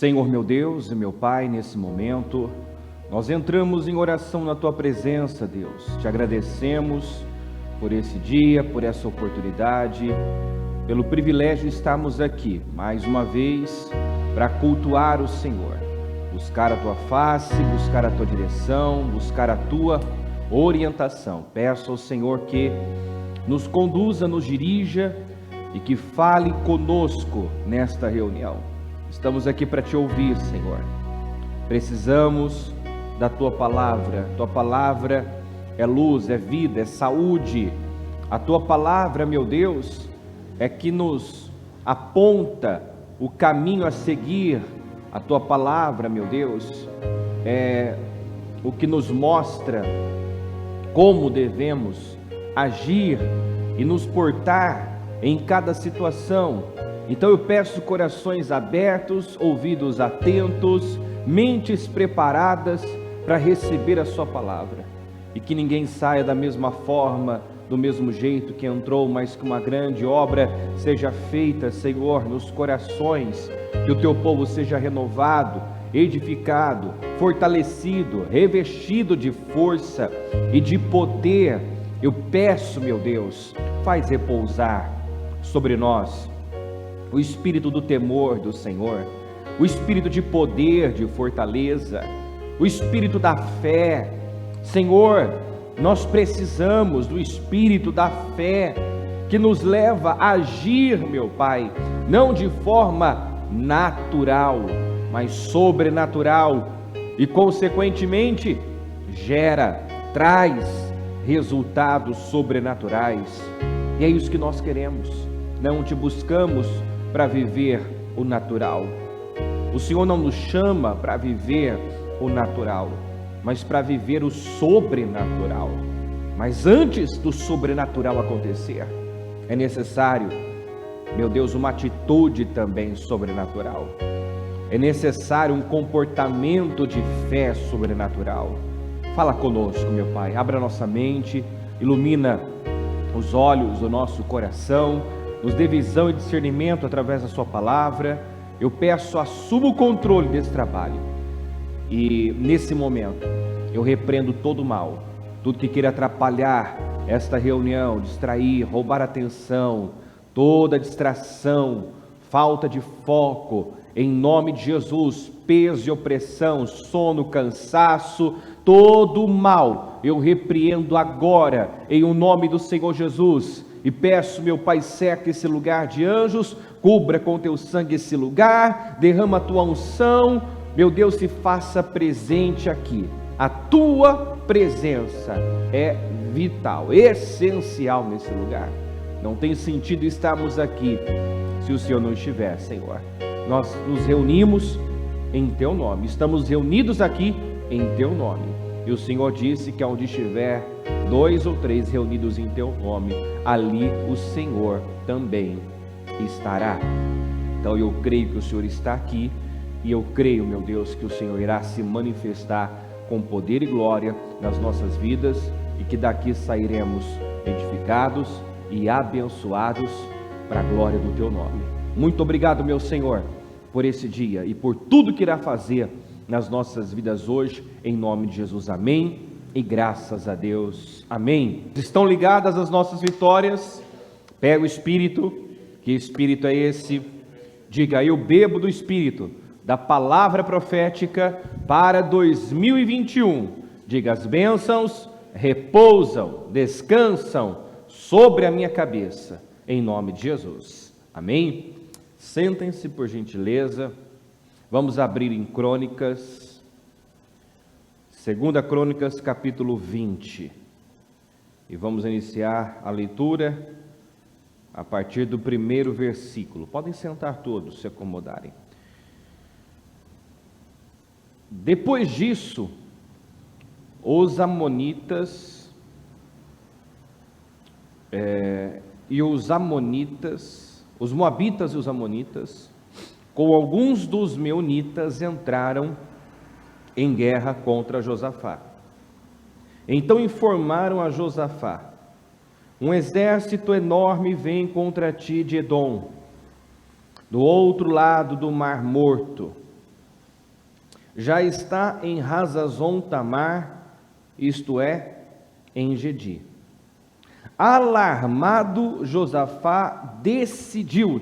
Senhor meu Deus e meu Pai, nesse momento, nós entramos em oração na Tua presença, Deus. Te agradecemos por esse dia, por essa oportunidade, pelo privilégio de estarmos aqui, mais uma vez, para cultuar o Senhor. Buscar a Tua face, buscar a Tua direção, buscar a Tua orientação. Peço ao Senhor que nos conduza, nos dirija e que fale conosco nesta reunião. Estamos aqui para Te ouvir, Senhor. Precisamos da Tua palavra. Tua palavra é luz, é vida, é saúde. A Tua palavra, meu Deus, é que nos aponta o caminho a seguir. A Tua palavra, meu Deus, é o que nos mostra como devemos agir e nos portar em cada situação. Então eu peço corações abertos, ouvidos atentos, mentes preparadas para receber a Sua palavra. E que ninguém saia da mesma forma, do mesmo jeito que entrou, mas que uma grande obra seja feita, Senhor, nos corações, que o Teu povo seja renovado, edificado, fortalecido, revestido de força e de poder. Eu peço, meu Deus, faz repousar sobre nós o espírito do temor do Senhor, o espírito de poder, de fortaleza, o espírito da fé. Senhor, nós precisamos do espírito da fé que nos leva a agir, meu Pai, não de forma natural, mas sobrenatural, e consequentemente traz resultados sobrenaturais. E é isso que nós queremos. Não te buscamos para viver o natural. O Senhor não nos chama para viver o natural, mas para viver o sobrenatural. Mas antes do sobrenatural acontecer, é necessário, meu Deus, uma atitude também sobrenatural. É necessário um comportamento de fé sobrenatural. Fala conosco, meu Pai, abra nossa mente, ilumina os olhos do nosso coração, nos dê visão e discernimento através da Sua palavra. Eu peço, assuma o controle desse trabalho. E nesse momento, eu repreendo todo o mal, tudo que queira atrapalhar esta reunião, distrair, roubar a atenção, toda distração, falta de foco, em nome de Jesus, peso e opressão, sono, cansaço, todo o mal, eu repreendo agora, em o nome do Senhor Jesus. E peço, meu Pai, cerca esse lugar de anjos, cubra com Teu sangue esse lugar, derrama a Tua unção, meu Deus, se faça presente aqui. A Tua presença é vital, essencial nesse lugar. Não tem sentido estarmos aqui se o Senhor não estiver, Senhor. Nós nos reunimos em Teu nome, estamos reunidos aqui em Teu nome. E o Senhor disse que onde estiver 2 ou 3 reunidos em Teu nome, ali o Senhor também estará. Então eu creio que o Senhor está aqui, e eu creio, meu Deus, que o Senhor irá se manifestar com poder e glória nas nossas vidas, e que daqui sairemos edificados e abençoados para a glória do Teu nome. Muito obrigado, meu Senhor, por esse dia e por tudo que irá fazer nas nossas vidas hoje, em nome de Jesus, amém, e graças a Deus, amém. Estão ligadas as nossas vitórias? Pega o Espírito. Que Espírito é esse? Diga: eu bebo do Espírito, da palavra profética para 2021. Diga: as bênçãos repousam, descansam sobre a minha cabeça, em nome de Jesus, amém. Sentem-se, por gentileza. Vamos abrir em Crônicas, 2 Crônicas, capítulo 20. E vamos iniciar a leitura a partir do primeiro versículo. Podem sentar todos, se acomodarem. Depois disso, os Amonitas os Moabitas e os Amonitas, com alguns dos Meunitas, entraram em guerra contra Josafá. Então informaram a Josafá: um exército enorme vem contra ti de Edom, do outro lado do Mar Morto. já está em Hazazon Tamar, isto é, em Engedi. Alarmado, Josafá decidiu,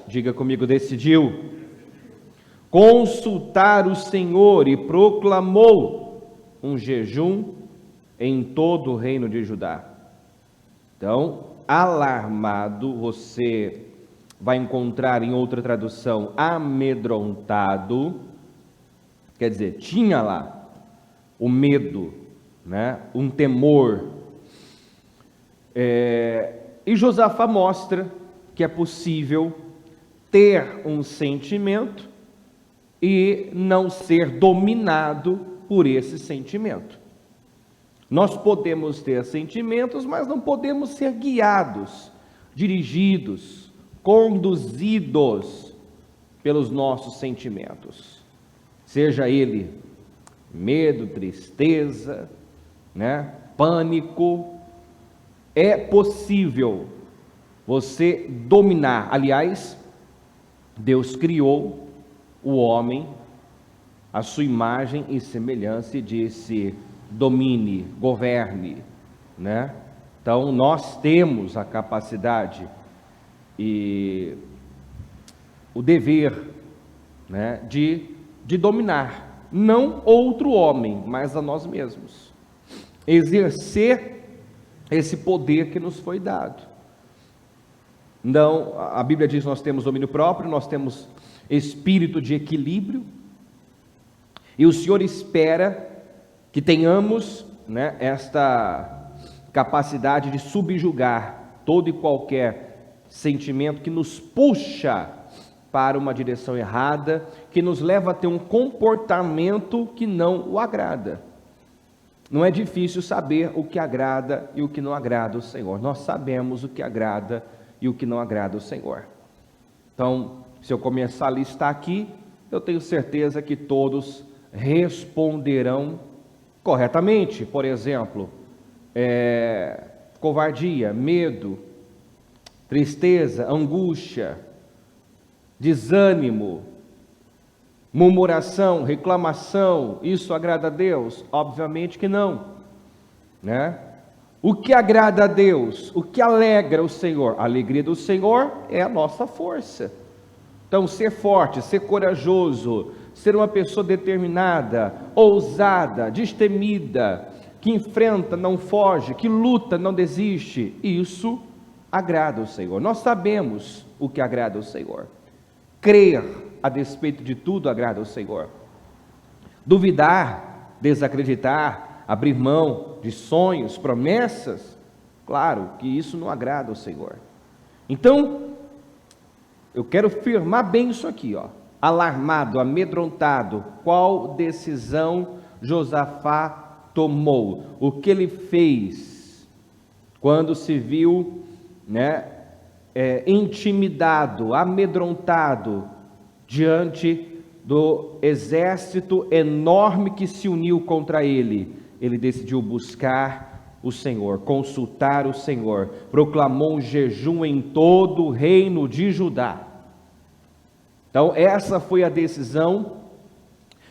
diga comigo, decidiu consultar o Senhor e proclamou um jejum em todo o reino de Judá. Então, alarmado, você vai encontrar em outra tradução, amedrontado, quer dizer, tinha lá o medo, né? Um temor. E Josafá mostra que é possível ter um sentimento e não ser dominado por esse sentimento. Nós podemos ter sentimentos, mas não podemos ser guiados, dirigidos, conduzidos pelos nossos sentimentos. Seja ele medo, tristeza, né? Pânico. É possível você dominar. Aliás, Deus criou o homem à sua imagem e semelhança e disse: domine, governe, né? Então nós temos a capacidade e o dever, né, de dominar, não outro homem, mas a nós mesmos, exercer esse poder que nos foi dado. Então, a Bíblia diz que nós temos domínio próprio, nós temos espírito de equilíbrio, e o Senhor espera que tenhamos, né, esta capacidade de subjugar todo e qualquer sentimento que nos puxa para uma direção errada, que nos leva a ter um comportamento que não o agrada. Não é difícil saber o que agrada e o que não agrada o Senhor. Nós sabemos o que agrada e o que não agrada o Senhor. Então, se eu começar a listar aqui, eu tenho certeza que todos responderão corretamente. Por exemplo, covardia, medo, tristeza, angústia, desânimo, murmuração, reclamação, isso agrada a Deus? Obviamente que não, né? O que agrada a Deus? O que alegra o Senhor? A alegria do Senhor é a nossa força. Então, ser forte, ser corajoso, ser uma pessoa determinada, ousada, destemida, que enfrenta, não foge, que luta, não desiste, isso agrada o Senhor. Nós sabemos o que agrada o Senhor. Crer a despeito de tudo agrada ao Senhor. Duvidar, desacreditar, abrir mão de sonhos, promessas, claro que isso não agrada ao Senhor. Então, eu quero firmar bem isso aqui, ó. Alarmado, amedrontado, qual decisão Josafá tomou? O que ele fez quando se viu, né, intimidado, amedrontado diante do exército enorme que se uniu contra ele? Ele decidiu buscar o Senhor, consultar o Senhor, proclamou um jejum em todo o reino de Judá. Então essa foi a decisão,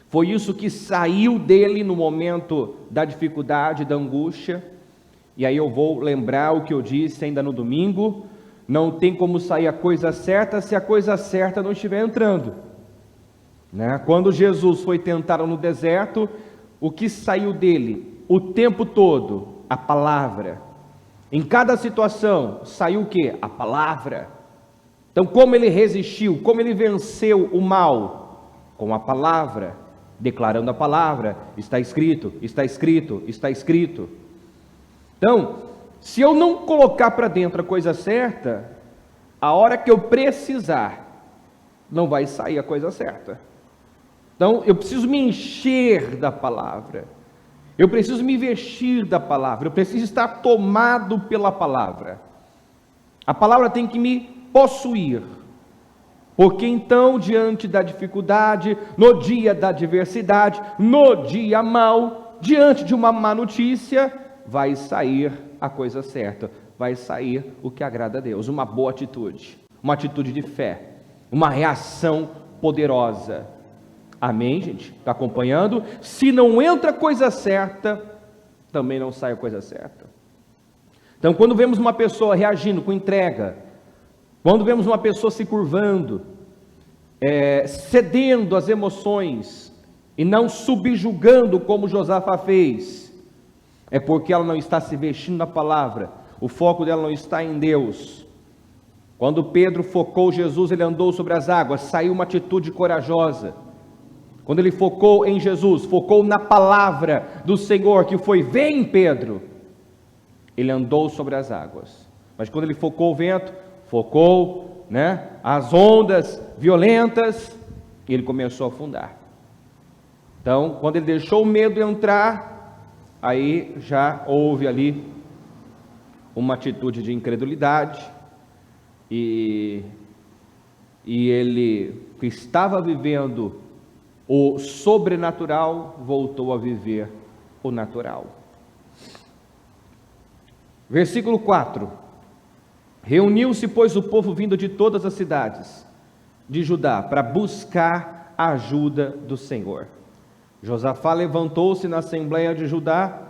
foi isso que saiu dele no momento da dificuldade, da angústia. E aí eu vou lembrar o que eu disse ainda no domingo: não tem como sair a coisa certa se a coisa certa não estiver entrando, né? Quando Jesus foi tentado no deserto, o que saiu dele o tempo todo? A palavra. Em cada situação saiu o que? A palavra. Então, como ele resistiu, como ele venceu o mal? Com a palavra, declarando a palavra. Está escrito, está escrito, está escrito. Então, se eu não colocar para dentro a coisa certa, a hora que eu precisar, não vai sair a coisa certa. Então, eu preciso me encher da palavra, eu preciso me vestir da palavra, eu preciso estar tomado pela palavra. A palavra tem que me possuir, porque então, diante da dificuldade, no dia da adversidade, no dia mau, diante de uma má notícia, vai sair a coisa certa, vai sair o que agrada a Deus, uma boa atitude, uma atitude de fé, uma reação poderosa. Amém, gente? Está acompanhando? Se não entra coisa certa, também não sai a coisa certa. Então, quando vemos uma pessoa reagindo com entrega, quando vemos uma pessoa se curvando, cedendo às emoções e não subjugando como Josafá fez, é porque ela não está se vestindo na palavra, o foco dela não está em Deus. Quando Pedro focou Jesus, ele andou sobre as águas, saiu uma atitude corajosa. Quando ele focou em Jesus, focou na palavra do Senhor, que foi: vem, Pedro, ele andou sobre as águas. Mas quando ele focou o vento, focou, as ondas violentas, ele começou a afundar. Então, quando ele deixou o medo entrar, aí já houve ali uma atitude de incredulidade, e ele, que estava vivendo o sobrenatural, voltou a viver o natural. Versículo 4: reuniu-se, pois, o povo vindo de todas as cidades de Judá para buscar a ajuda do Senhor. Josafá levantou-se na assembleia de Judá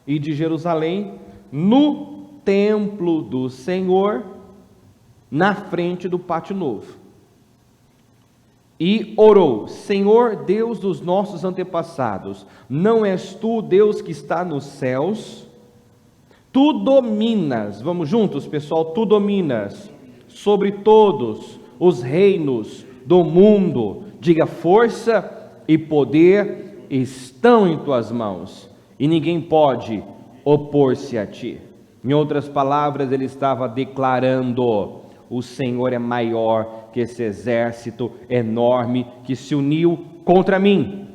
e de Jerusalém, no templo do Senhor, na frente do pátio novo, e orou: Senhor Deus dos nossos antepassados, não és tu Deus que está nos céus? Tu dominas, vamos juntos, pessoal, tu dominas sobre todos os reinos do mundo. Diga: força e poder estão em tuas mãos, e ninguém pode opor-se a ti. Em outras palavras, ele estava declarando: o Senhor é maior que esse exército enorme que se uniu contra mim.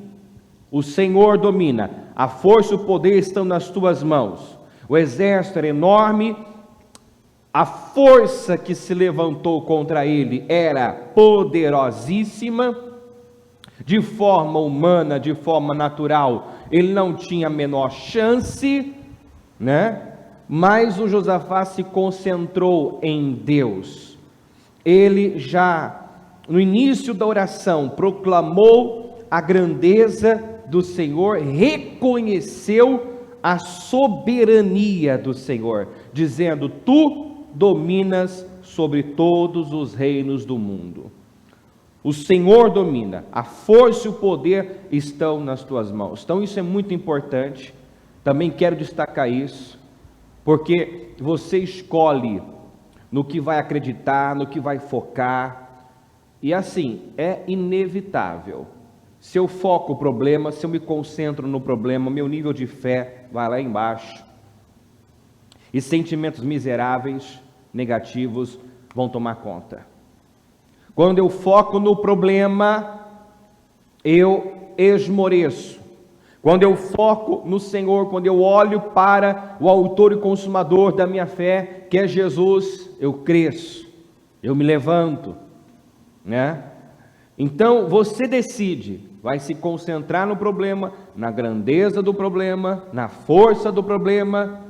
O Senhor domina, a força e o poder estão nas tuas mãos. O exército era enorme, a força que se levantou contra ele era poderosíssima. De forma humana, de forma natural, ele não tinha a menor chance, mas o Josafá se concentrou em Deus. Ele já, no início da oração, proclamou a grandeza do Senhor, reconheceu a soberania do Senhor, dizendo: tu dominas sobre todos os reinos do mundo. O Senhor domina, a força e o poder estão nas tuas mãos. Então isso é muito importante, também quero destacar isso, porque você escolhe no que vai acreditar, no que vai focar, e assim, é inevitável. Se eu foco o problema, se eu me concentro no problema, meu nível de fé vai lá embaixo, e sentimentos miseráveis, negativos, vão tomar conta. Quando eu foco no problema, eu esmoreço. Quando eu foco no Senhor, quando eu olho para o autor e consumador da minha fé, que é Jesus, eu cresço, eu me levanto, Então você decide, vai se concentrar no problema, na grandeza do problema, na força do problema,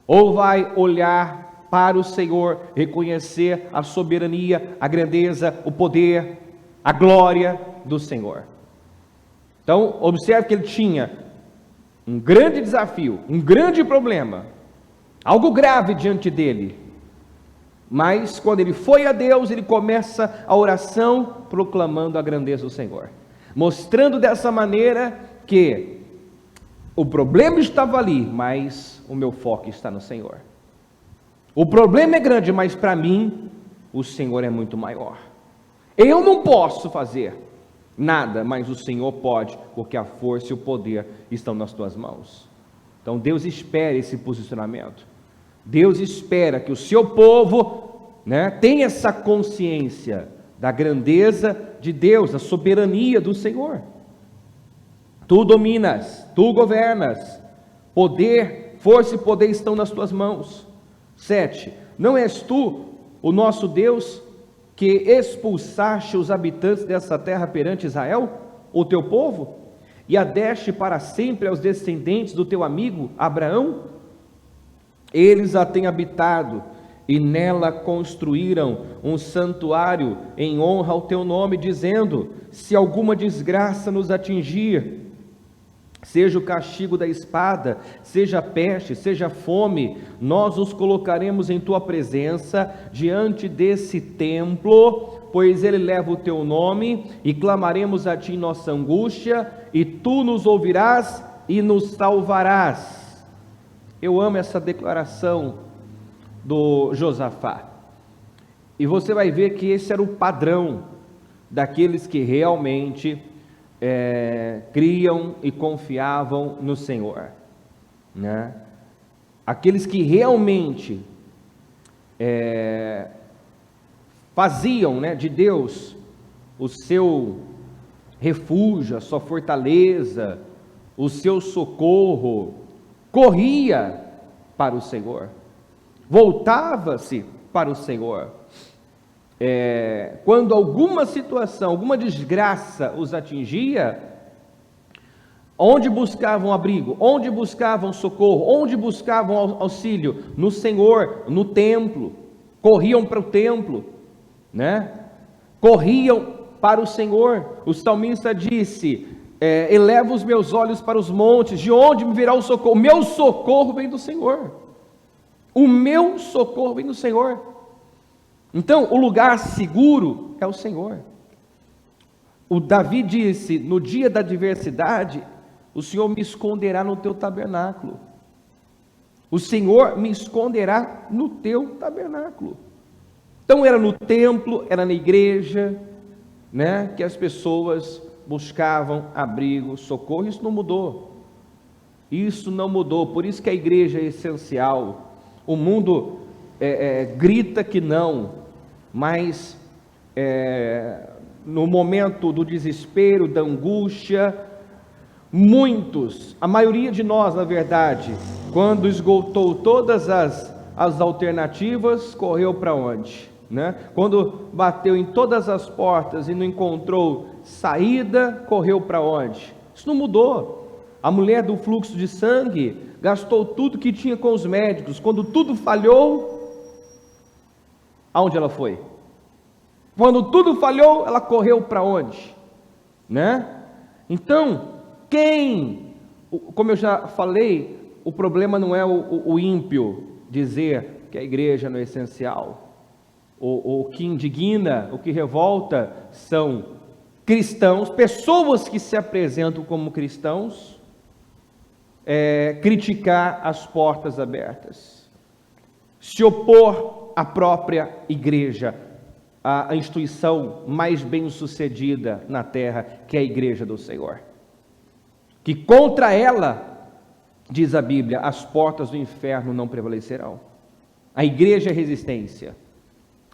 ou vai olhar para o Senhor, reconhecer a soberania, a grandeza, o poder, a glória do Senhor. Então, observe que ele tinha um grande desafio, um grande problema, algo grave diante dele, mas quando ele foi a Deus, ele começa a oração proclamando a grandeza do Senhor, mostrando dessa maneira que o problema estava ali, mas o meu foco está no Senhor. O problema é grande, mas para mim, o Senhor é muito maior. Eu não posso fazer nada, mas o Senhor pode, porque a força e o poder estão nas tuas mãos. Então Deus espera esse posicionamento. Deus espera que o seu povo, tenha essa consciência da grandeza de Deus, da soberania do Senhor. Tu dominas, tu governas, poder, força e poder estão nas tuas mãos. 7. Não és tu o nosso Deus que expulsaste os habitantes dessa terra perante Israel, o teu povo, e a deste para sempre aos descendentes do teu amigo Abraão? Eles a têm habitado e nela construíram um santuário em honra ao teu nome, dizendo: se alguma desgraça nos atingir, seja o castigo da espada, seja peste, seja fome, nós os colocaremos em tua presença diante desse templo, pois ele leva o teu nome, e clamaremos a ti em nossa angústia, e tu nos ouvirás e nos salvarás. Eu amo essa declaração do Josafá, e você vai ver que esse era o padrão daqueles que realmente criam e confiavam no Senhor, né? Aqueles que realmente faziam, né, de Deus o seu refúgio, a sua fortaleza, o seu socorro, corria para o Senhor, voltava-se para o Senhor. Quando alguma situação, alguma desgraça os atingia, onde buscavam abrigo, onde buscavam socorro, onde buscavam auxílio? No Senhor, no templo. Corriam para o templo, né? Corriam para o Senhor. O salmista disse: eleva os meus olhos para os montes, de onde me virá o socorro? O meu socorro vem do Senhor. O meu socorro vem do Senhor. Então, o lugar seguro é o Senhor. O Davi disse: no dia da adversidade, o Senhor me esconderá no teu tabernáculo. O Senhor me esconderá no teu tabernáculo. Então, era no templo, era na igreja, né, que as pessoas buscavam abrigo, socorro. Isso não mudou. Isso não mudou. Por isso que a igreja é essencial. O mundo grita que não, mas no momento do desespero, da angústia, muitos, a maioria de nós, na verdade, quando esgotou todas as alternativas, correu para onde? Né? Quando bateu em todas as portas e não encontrou saída, correu para onde? Isso não mudou. A mulher do fluxo de sangue gastou tudo que tinha com os médicos. Quando tudo falhou, aonde ela foi? Quando tudo falhou, ela correu para onde? Né? Então, como eu já falei, o problema não é o ímpio dizer que a igreja não é essencial. O que indigna, o que revolta são cristãos, pessoas que se apresentam como cristãos, criticar as portas abertas, se opor à própria igreja, a instituição mais bem sucedida na terra, que é a igreja do Senhor, que contra ela, diz a Bíblia, as portas do inferno não prevalecerão. A igreja é resistência,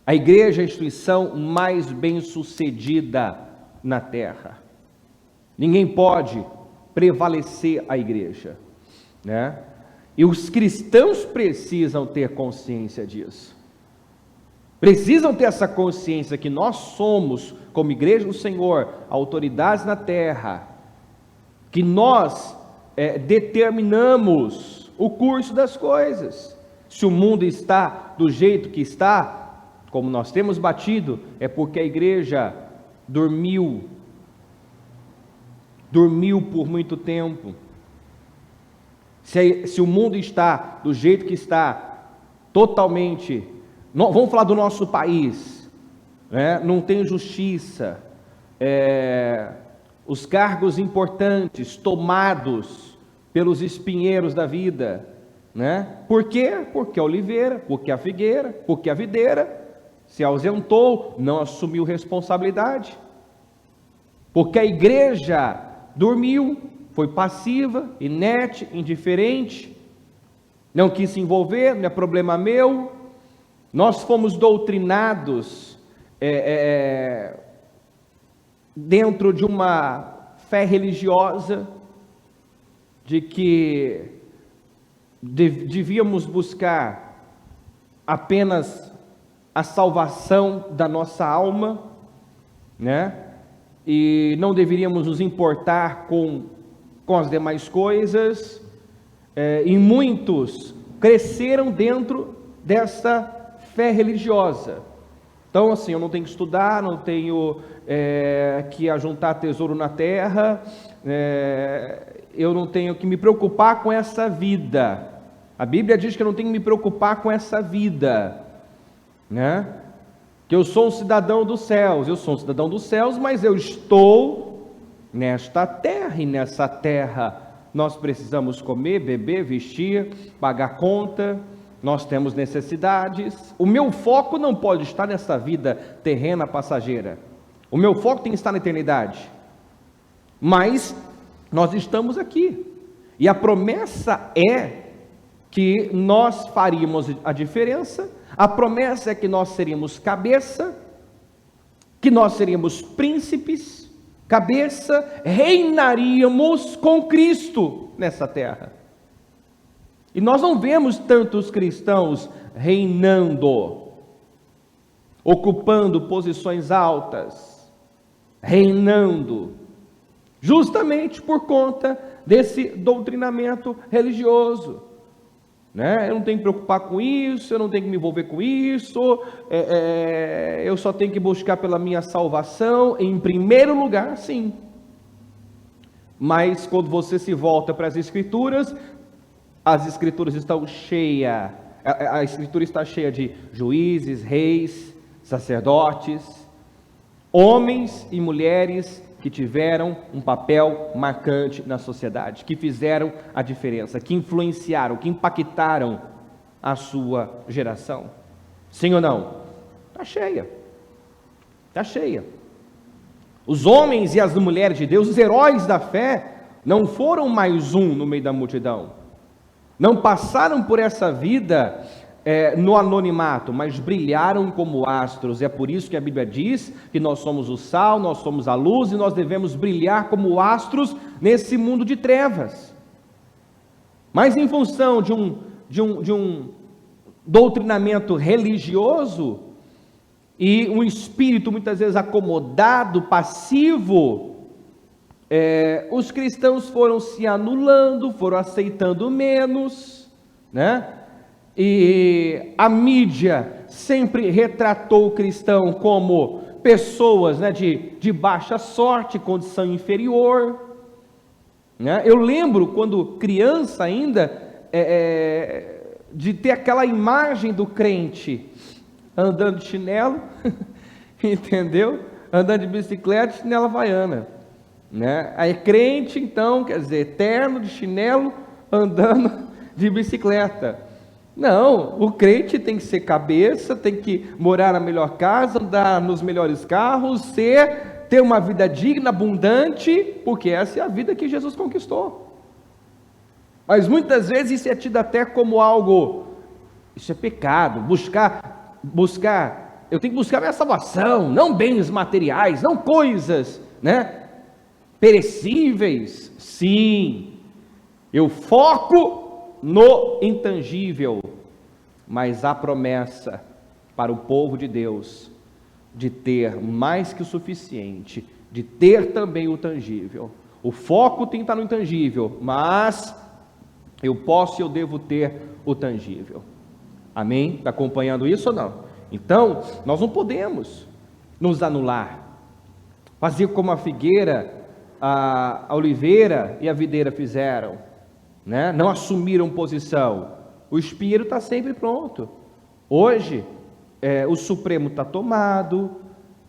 a igreja é a instituição mais bem sucedida na terra. Ninguém pode prevalecer a igreja, né? E os cristãos precisam ter consciência disso, precisam ter essa consciência que nós somos, como igreja do Senhor, autoridades na terra, que nós determinamos o curso das coisas. Se o mundo está do jeito que está, como nós temos batido, é porque a igreja dormiu por muito tempo. Se o mundo está do jeito que está, totalmente, vamos falar do nosso país, né? Não tem justiça, os cargos importantes tomados pelos espinheiros da vida, né? Por quê? Porque a oliveira, porque a figueira, porque a videira se ausentou, não assumiu responsabilidade, porque a igreja dormiu, foi passiva, inerte, indiferente, não quis se envolver, não é problema meu. Nós fomos doutrinados dentro de uma fé religiosa, de que devíamos buscar apenas a salvação da nossa alma, né? E não deveríamos nos importar com as demais coisas, e muitos cresceram dentro dessa fé religiosa. Então, assim, eu não tenho que estudar, não tenho que ajuntar tesouro na terra, eu não tenho que me preocupar com essa vida. A Bíblia diz que eu não tenho que me preocupar com essa vida, né? Que eu sou um cidadão dos céus. Eu sou um cidadão dos céus, mas eu estou nesta terra, e nessa terra nós precisamos comer, beber, vestir, pagar conta, nós temos necessidades. O meu foco não pode estar nessa vida terrena, passageira. O meu foco tem que estar na eternidade. Mas nós estamos aqui, e a promessa é que nós faríamos a diferença. A promessa é que nós seríamos cabeça, que nós seríamos príncipes, cabeça, reinaríamos com Cristo nessa terra. E nós não vemos tantos cristãos reinando, ocupando posições altas, reinando, justamente por conta desse doutrinamento religioso. Eu não tenho que me preocupar com isso, eu não tenho que me envolver com isso, eu só tenho que buscar pela minha salvação, em primeiro lugar, sim. Mas quando você se volta para as Escrituras estão cheias, a Escritura está cheia de juízes, reis, sacerdotes, homens e mulheres que tiveram um papel marcante na sociedade, que fizeram a diferença, que influenciaram, que impactaram a sua geração. Sim ou não? Está cheia. Está cheia. Os homens e as mulheres de Deus, os heróis da fé, não foram mais um no meio da multidão. Não passaram por essa vida no anonimato, mas brilharam como astros. É por isso que a Bíblia diz que nós somos o sal, nós somos a luz, e nós devemos brilhar como astros nesse mundo de trevas. Mas em função de um doutrinamento religioso e um espírito muitas vezes acomodado, passivo, os cristãos foram se anulando, foram aceitando menos, né? E a mídia sempre retratou o cristão como pessoas, né, de baixa sorte, condição inferior, né? Eu lembro quando criança ainda, de ter aquela imagem do crente andando de chinelo, entendeu? Andando de bicicleta e chinela havaiana, né? Aí crente, então, quer dizer, terno de chinelo, andando de bicicleta. Não, o crente tem que ser cabeça, tem que morar na melhor casa, andar nos melhores carros, ter uma vida digna, abundante, porque essa é a vida que Jesus conquistou. Mas muitas vezes isso é tido até como algo, isso é pecado, buscar, eu tenho que buscar minha salvação, não bens materiais, não coisas, né, perecíveis. Sim, eu foco no intangível, mas há promessa para o povo de Deus de ter mais que o suficiente, de ter também o tangível. O foco tem que estar no intangível, mas eu posso e eu devo ter o tangível. Amém? Está acompanhando isso ou não? Então, nós não podemos nos anular, fazer como a figueira, a oliveira e a videira fizeram, né? Não assumiram posição. O espinheiro está sempre pronto. Hoje o Supremo está tomado.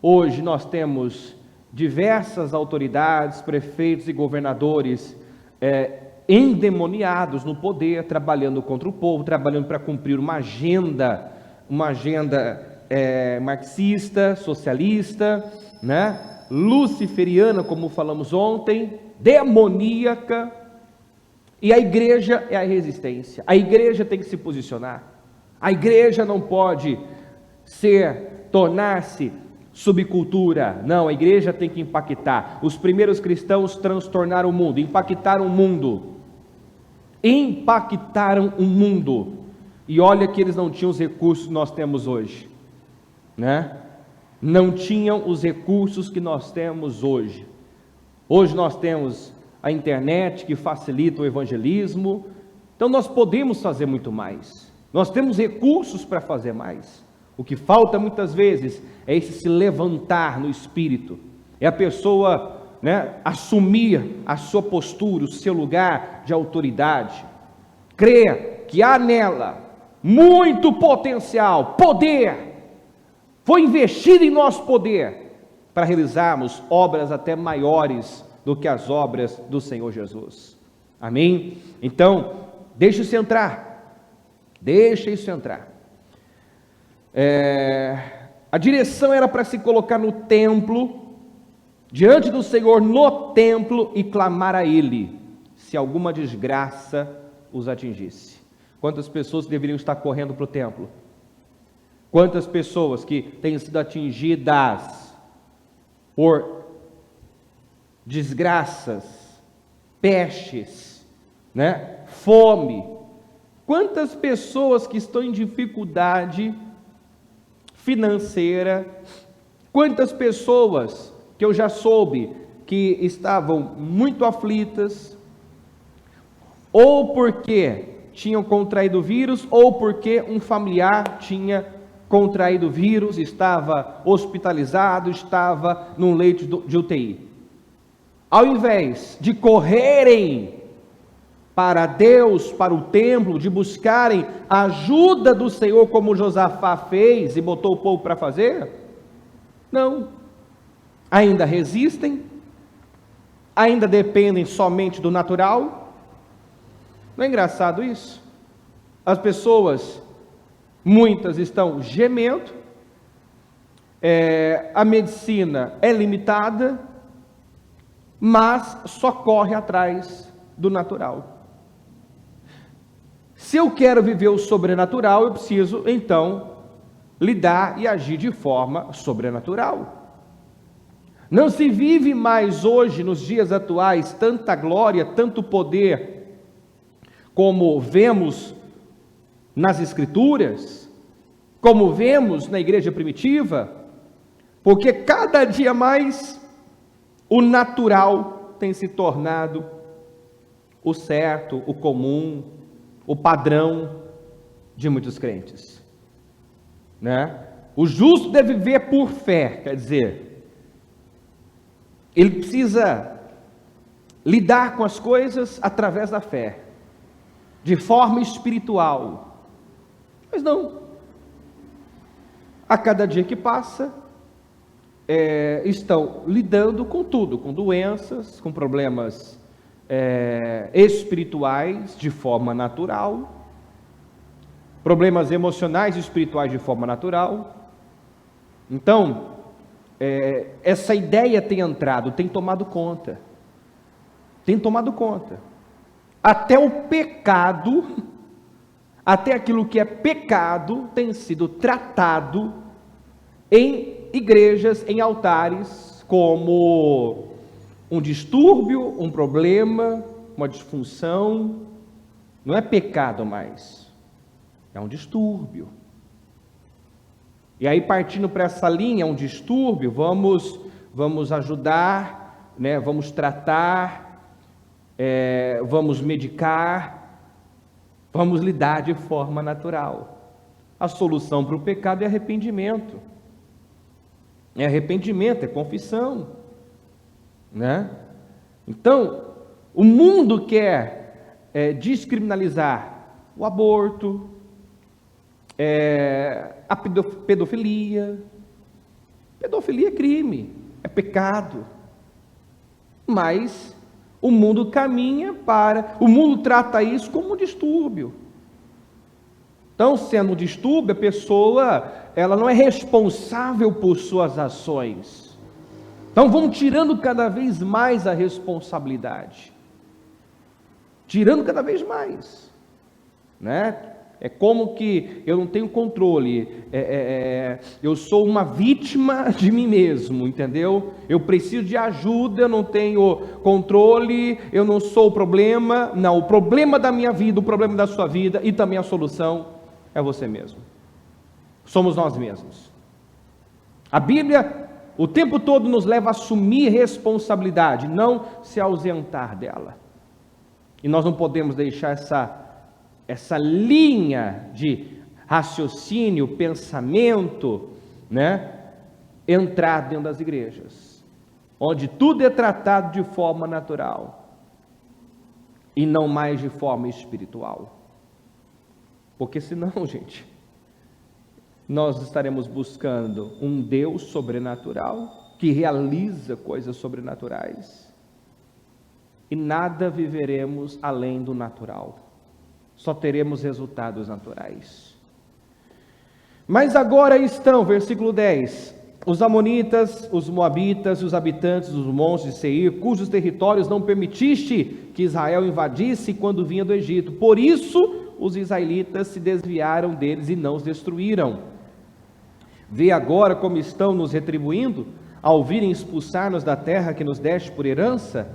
Hoje nós temos diversas autoridades, prefeitos e governadores endemoniados no poder, trabalhando contra o povo, trabalhando para cumprir uma agenda marxista, socialista, né? Luciferiana, como falamos ontem, demoníaca. E a igreja é a resistência. A igreja tem que se posicionar. A igreja não pode tornar-se subcultura. Não, a igreja tem que impactar. Os primeiros cristãos transtornaram o mundo, impactaram o mundo. Impactaram o mundo. E olha que eles não tinham os recursos que nós temos hoje, né? Não tinham os recursos que nós temos hoje. Hoje nós temos a internet que facilita o evangelismo, então nós podemos fazer muito mais, nós temos recursos para fazer mais. O que falta muitas vezes é esse se levantar no espírito, é a pessoa, assumir a sua postura, o seu lugar de autoridade, crer que há nela muito potencial, poder, foi investido em nosso poder para realizarmos obras até maiores do que as obras do Senhor Jesus. Amém? Então, deixa isso entrar. A direção era para se colocar no templo, diante do Senhor no templo e clamar a Ele, se alguma desgraça os atingisse. Quantas pessoas deveriam estar correndo para o templo? Quantas pessoas que têm sido atingidas por desgraças, pestes, fome? Quantas pessoas que estão em dificuldade financeira? Quantas pessoas que eu já soube que estavam muito aflitas, ou porque tinham contraído o vírus, ou porque um familiar tinha contraído o vírus, estava hospitalizado, estava num leito de UTI. Ao invés de correrem para Deus, para o templo, de buscarem a ajuda do Senhor, como Josafá fez e botou o povo para fazer, não, ainda resistem, ainda dependem somente do natural. Não é engraçado isso? As pessoas, muitas estão gemendo, a medicina é limitada, mas só corre atrás do natural. Se eu quero viver o sobrenatural, eu preciso, então, lidar e agir de forma sobrenatural. Não se vive mais hoje, nos dias atuais, tanta glória, tanto poder, como vemos nas Escrituras, como vemos na igreja primitiva, porque cada dia mais o natural tem se tornado o certo, o comum, o padrão de muitos crentes, O justo deve viver por fé, quer dizer, ele precisa lidar com as coisas através da fé, de forma espiritual. Mas não, a cada dia que passa, estão lidando com tudo, com doenças, com problemas espirituais de forma natural, problemas emocionais e espirituais de forma natural. Então, essa ideia tem entrado, tem tomado conta, até o pecado, até aquilo que é pecado tem sido tratado em igrejas, em altares, como um distúrbio, um problema, uma disfunção. Não é pecado mais, é um distúrbio. E aí, partindo para essa linha, um distúrbio, vamos ajudar, vamos tratar, vamos medicar, vamos lidar de forma natural. A solução para o pecado é arrependimento. É confissão, Então, o mundo quer descriminalizar o aborto, a pedofilia. Pedofilia é crime, é pecado. Mas o mundo o mundo trata isso como um distúrbio. Então, sendo um distúrbio, a pessoa, ela não é responsável por suas ações. Então, vão tirando cada vez mais a responsabilidade. Tirando cada vez mais. É como que eu não tenho controle, eu sou uma vítima de mim mesmo, entendeu? Eu preciso de ajuda, eu não tenho controle, eu não sou o problema. Não, o problema da minha vida, o problema da sua vida e também a solução é você mesmo. Somos nós mesmos. A Bíblia o tempo todo nos leva a assumir responsabilidade, não se ausentar dela. E nós não podemos deixar essa linha de raciocínio, pensamento, né, entrar dentro das igrejas, onde tudo é tratado de forma natural e não mais de forma espiritual. Porque senão, gente, nós estaremos buscando um Deus sobrenatural que realiza coisas sobrenaturais e nada viveremos além do natural. Só teremos resultados naturais. Mas agora estão, versículo 10, os amonitas, os moabitas, os habitantes dos montes de Seir, cujos territórios não permitiste que Israel invadisse quando vinha do Egito. Por isso, os israelitas se desviaram deles e não os destruíram. Vê agora como estão nos retribuindo, ao virem expulsar-nos da terra que nos deste por herança?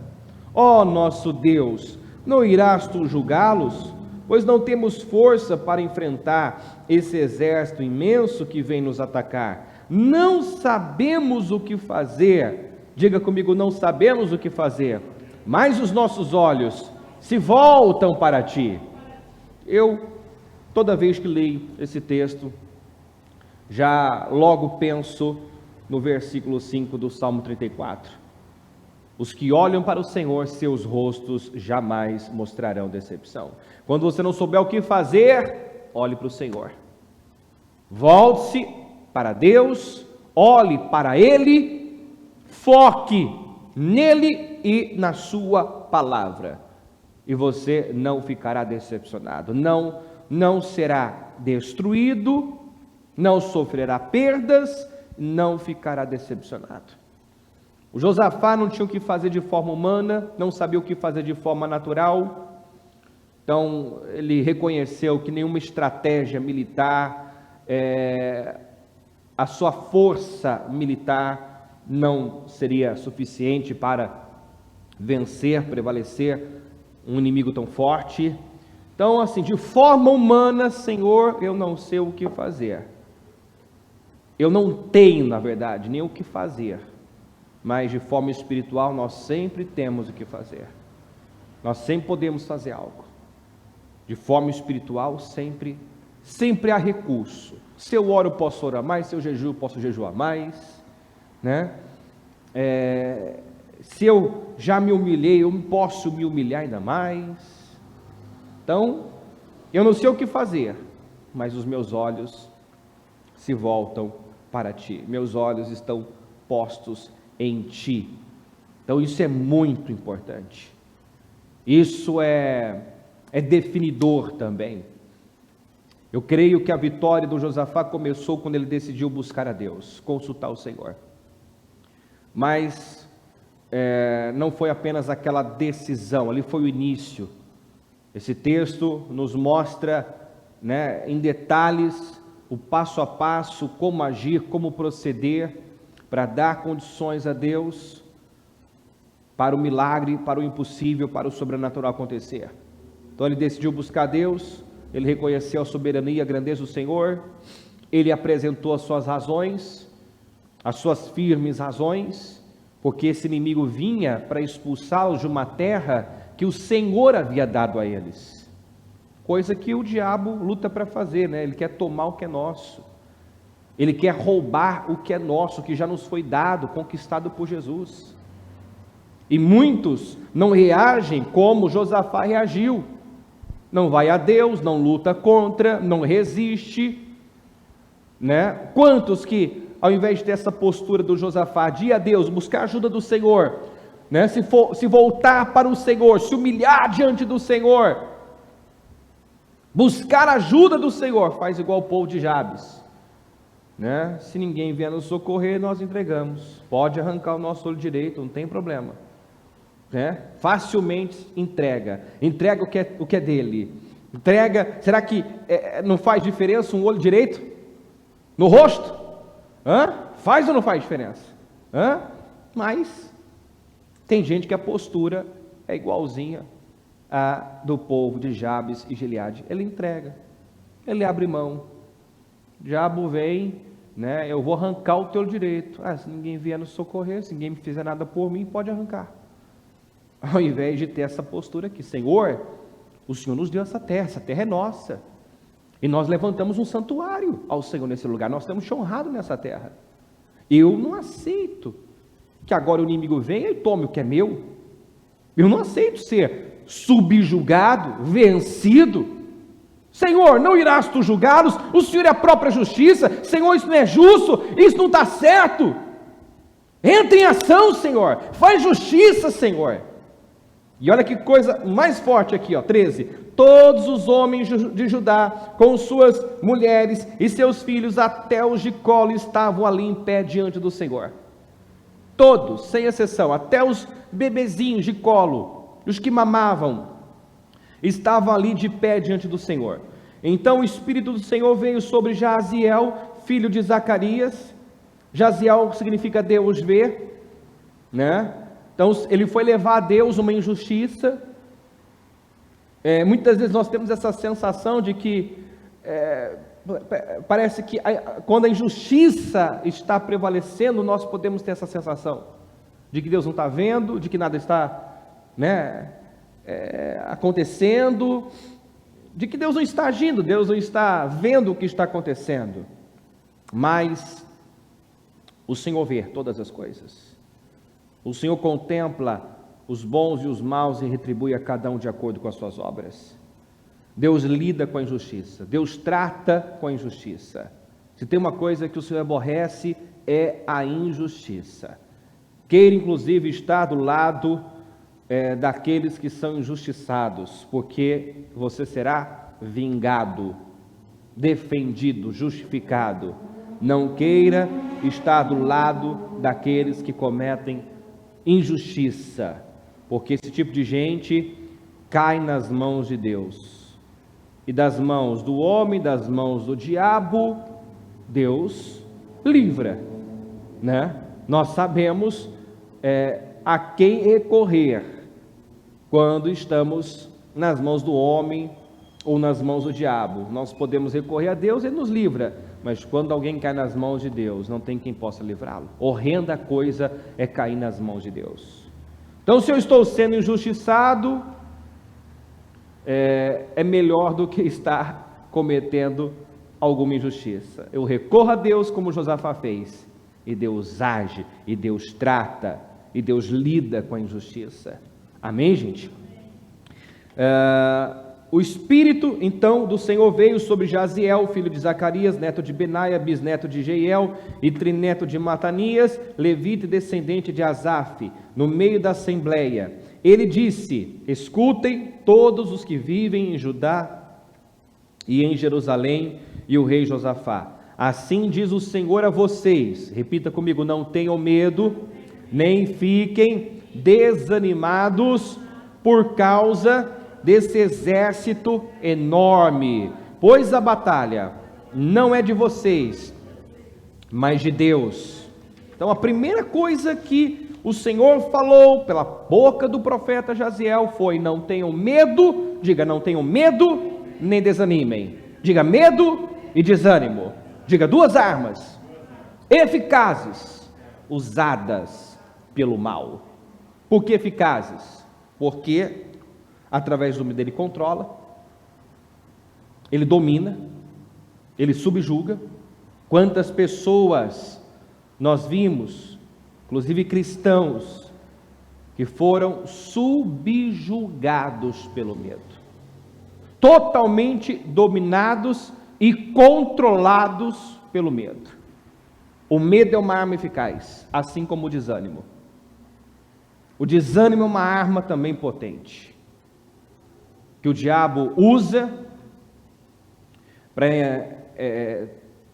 Ó nosso Deus, não irás tu julgá-los? Pois não temos força para enfrentar esse exército imenso que vem nos atacar. Não sabemos o que fazer. Diga comigo, não sabemos o que fazer. Mas os nossos olhos se voltam para ti. Eu, toda vez que leio esse texto, já logo penso no versículo 5 do Salmo 34. Os que olham para o Senhor, seus rostos jamais mostrarão decepção. Quando você não souber o que fazer, olhe para o Senhor. Volte-se para Deus, olhe para Ele, foque nele e na sua palavra. E você não ficará decepcionado, não será destruído, não sofrerá perdas, não ficará decepcionado. O Josafá não tinha o que fazer de forma humana, não sabia o que fazer de forma natural, então ele reconheceu que nenhuma estratégia militar, a sua força militar não seria suficiente para vencer, prevalecer um inimigo tão forte. Então, assim, de forma humana, Senhor, eu não sei o que fazer. Eu não tenho, na verdade, nem o que fazer. Mas de forma espiritual nós sempre temos o que fazer. Nós sempre podemos fazer algo. De forma espiritual sempre há recurso. Se eu oro, eu posso orar mais. Se eu jejuo, eu posso jejuar mais, né? Se eu já me humilhei, eu posso me humilhar ainda mais. Então, eu não sei o que fazer, mas os meus olhos se voltam para ti. Meus olhos estão postos em ti. Então isso é muito importante. Isso é definidor também. Eu creio que a vitória do Josafá começou quando ele decidiu buscar a Deus, consultar o Senhor. Mas não foi apenas aquela decisão, ali foi o início. Esse texto nos mostra, né, em detalhes o passo a passo, como agir, como proceder, para dar condições a Deus para o milagre, para o impossível, para o sobrenatural acontecer. Então ele decidiu buscar Deus, ele reconheceu a soberania e a grandeza do Senhor, ele apresentou as suas razões, as suas firmes razões, porque esse inimigo vinha para expulsá-los de uma terra que o Senhor havia dado a eles, coisa que o diabo luta para fazer, né? Ele quer tomar o que é nosso. Ele quer roubar o que é nosso, o que já nos foi dado, conquistado por Jesus. E muitos não reagem como Josafá reagiu. Não vai a Deus, não luta contra, não resiste, né? Quantos que, ao invés de ter essa postura do Josafá, de ir a Deus, buscar a ajuda do Senhor, né? Se voltar para o Senhor, se humilhar diante do Senhor, buscar a ajuda do Senhor, faz igual o povo de Jabes. Né? Se ninguém vier nos socorrer, nós entregamos. Pode arrancar o nosso olho direito, não tem problema, né? Facilmente entrega o que é dele. Entrega. Será que não faz diferença um olho direito no rosto? Faz ou não faz diferença? Mas tem gente que a postura é igualzinha a do povo de Jabes e Gileade. Ele entrega, ele abre mão. O diabo vem, né? Eu vou arrancar o teu direito. Se ninguém vier nos socorrer, se ninguém me fizer nada por mim, pode arrancar. Ao invés de ter essa postura aqui, Senhor, o Senhor nos deu essa terra é nossa. E nós levantamos um santuário ao Senhor nesse lugar. Nós temos te honrado nessa terra. Eu não aceito que agora o inimigo venha e tome o que é meu. Eu não aceito ser subjugado, vencido. Senhor, não irás tu julgá-los? O Senhor é a própria justiça. Senhor, isso não é justo, isso não está certo. Entra em ação, Senhor. Faz justiça, Senhor. E olha que coisa mais forte aqui, 13. Todos os homens de Judá, com suas mulheres e seus filhos, até os de colo, estavam ali em pé diante do Senhor. Todos, sem exceção, até os bebezinhos de colo, os que mamavam, estavam ali de pé diante do Senhor. Então o Espírito do Senhor veio sobre Jaziel, filho de Zacarias. Jaziel significa Deus vê, né? Então ele foi levar a Deus uma injustiça. Muitas vezes nós temos essa sensação de que parece que quando a injustiça está prevalecendo, nós podemos ter essa sensação de que Deus não está vendo, de que nada está, acontecendo, de que Deus não está agindo, Deus não está vendo o que está acontecendo. Mas o Senhor vê todas as coisas. O Senhor contempla os bons e os maus e retribui a cada um de acordo com as suas obras. Deus lida com a injustiça, Deus trata com a injustiça. Se tem uma coisa que o Senhor aborrece, é a injustiça. Queira inclusive estar do lado daqueles que são injustiçados, porque você será vingado, defendido, justificado. Não queira estar do lado daqueles que cometem injustiça, porque esse tipo de gente cai nas mãos de Deus, e das mãos do homem, das mãos do diabo, Deus livra, né? Nós sabemos a quem recorrer quando estamos nas mãos do homem ou nas mãos do diabo. Nós podemos recorrer a Deus, Ele nos livra, mas quando alguém cai nas mãos de Deus, não tem quem possa livrá-lo. Horrenda coisa é cair nas mãos de Deus. Então, se eu estou sendo injustiçado, é melhor do que estar cometendo alguma injustiça. Eu recorro a Deus como Josafá fez, e Deus age, e Deus trata, e Deus lida com a injustiça. Amém, gente? O Espírito, então, do Senhor veio sobre Jaziel, filho de Zacarias, neto de Benaia, bisneto de Jeiel e trineto de Matanias, levita e descendente de Asaf, no meio da assembleia. Ele disse: escutem todos os que vivem em Judá e em Jerusalém, e o rei Josafá. Assim diz o Senhor a vocês, repita comigo: não tenham medo, nem fiquem desanimados por causa desse exército enorme, pois a batalha não é de vocês, mas de Deus. Então a primeira coisa que o Senhor falou pela boca do profeta Jaziel foi: não tenham medo, diga não tenham medo, nem desanimem, diga medo e desânimo, diga duas armas eficazes, usadas pelo mal. Por que eficazes? Porque através do medo ele controla, ele domina, ele subjuga. Quantas pessoas nós vimos, inclusive cristãos, que foram subjugados pelo medo, totalmente dominados e controlados pelo medo. O medo é uma arma eficaz, assim como o desânimo. O desânimo é uma arma também potente, que o diabo usa para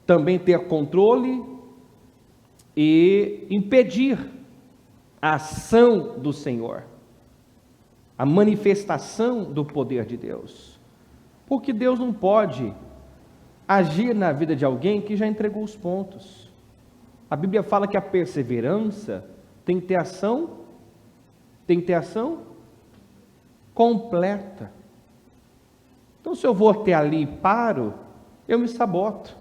também ter controle e impedir a ação do Senhor, a manifestação do poder de Deus, porque Deus não pode agir na vida de alguém que já entregou os pontos. A Bíblia fala que a perseverança tem que ter ação completa. Então, se eu vou até ali e paro, eu me saboto.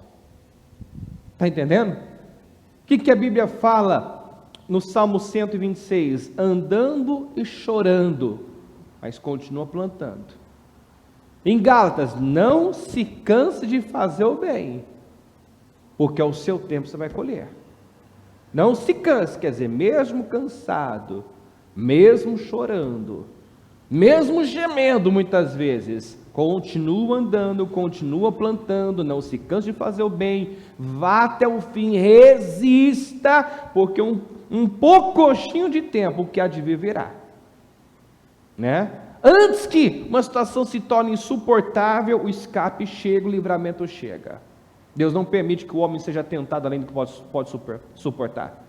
Está entendendo? O que a Bíblia fala no Salmo 126? Andando e chorando, mas continua plantando. Em Gálatas, não se canse de fazer o bem, porque ao seu tempo você vai colher. Não se canse, quer dizer, mesmo cansado, mesmo chorando, mesmo gemendo muitas vezes, continua andando, continua plantando, não se canse de fazer o bem, vá até o fim, resista, porque um poucochinho de tempo que há de vir virá, né? Antes que uma situação se torne insuportável, o escape chega, o livramento chega. Deus não permite que o homem seja tentado além do que pode suportar.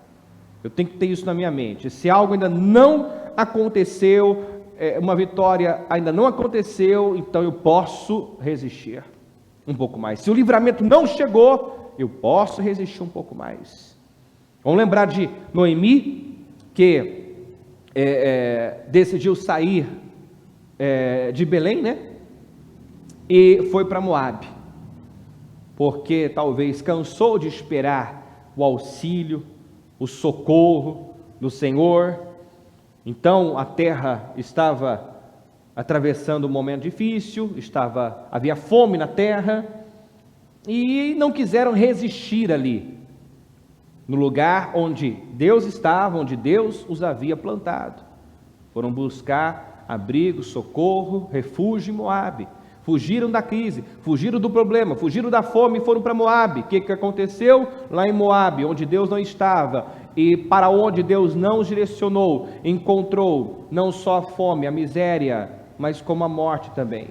Eu tenho que ter isso na minha mente. Se algo ainda não aconteceu, uma vitória ainda não aconteceu, então eu posso resistir um pouco mais. Se o livramento não chegou, eu posso resistir um pouco mais. Vamos lembrar de Noemi, que decidiu sair de Belém, né? E foi para Moabe, porque talvez cansou de esperar o auxílio, o socorro do Senhor. Então a terra estava atravessando um momento difícil, havia fome na terra, e não quiseram resistir ali, no lugar onde Deus estava, onde Deus os havia plantado. Foram buscar abrigo, socorro, refúgio em Moabe. Fugiram da crise, fugiram do problema, fugiram da fome e foram para Moabe. O que aconteceu? Lá em Moabe, onde Deus não estava e para onde Deus não os direcionou, encontrou não só a fome, a miséria, mas como a morte também.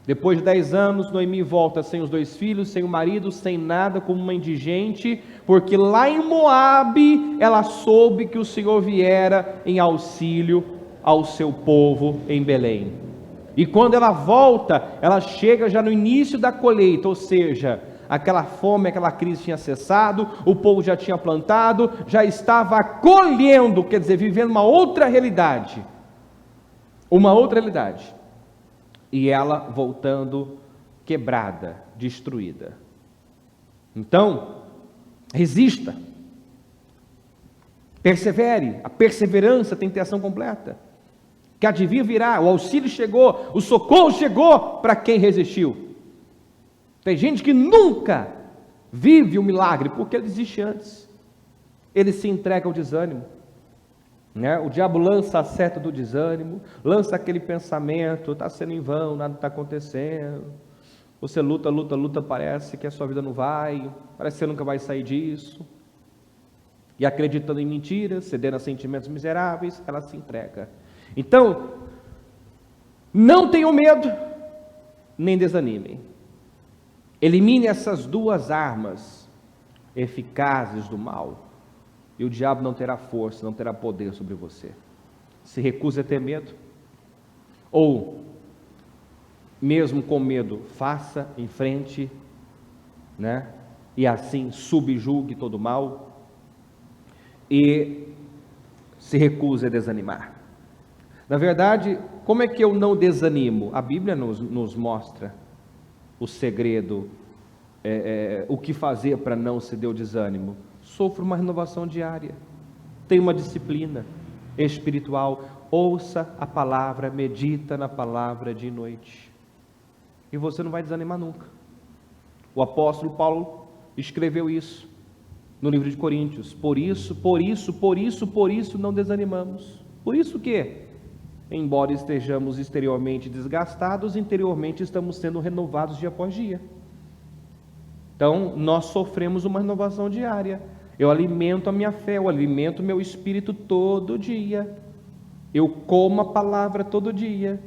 Depois de 10 anos, Noemi volta sem os 2 filhos, sem o marido, sem nada, como uma indigente, porque lá em Moabe ela soube que o Senhor viera em auxílio ao seu povo em Belém. E quando ela volta, ela chega já no início da colheita, ou seja, aquela fome, aquela crise tinha cessado, o povo já tinha plantado, já estava colhendo, quer dizer, vivendo uma outra realidade. E ela voltando quebrada, destruída. Então, resista, persevere, a perseverança tem que ter ação completa. Que há de vir virá, o auxílio chegou, o socorro chegou para quem resistiu. Tem gente que nunca vive o milagre, porque ele desiste antes, ele se entrega ao desânimo, né? O diabo lança a seta do desânimo, lança aquele pensamento, está sendo em vão, nada está acontecendo, você luta, parece que a sua vida não vai, parece que você nunca vai sair disso, e acreditando em mentiras, cedendo a sentimentos miseráveis, ela se entrega. Então, não tenham medo, nem desanimem. Elimine essas 2 armas eficazes do mal, e o diabo não terá força, não terá poder sobre você. Se recuse a ter medo, ou, mesmo com medo, faça, enfrente, né? E assim subjugue todo o mal, e se recuse a desanimar. Na verdade, como é que eu não desanimo? A Bíblia nos mostra o segredo, o que fazer para não ceder ao desânimo. Sofra uma renovação diária, tenha uma disciplina espiritual, ouça a palavra, medita na palavra de noite, e você não vai desanimar nunca. O apóstolo Paulo escreveu isso no livro de Coríntios: por isso não desanimamos. Por isso que, embora estejamos exteriormente desgastados, interiormente estamos sendo renovados dia após dia. Então, nós sofremos uma renovação diária. Eu alimento a minha fé, eu alimento o meu espírito todo dia. Eu como a palavra todo dia.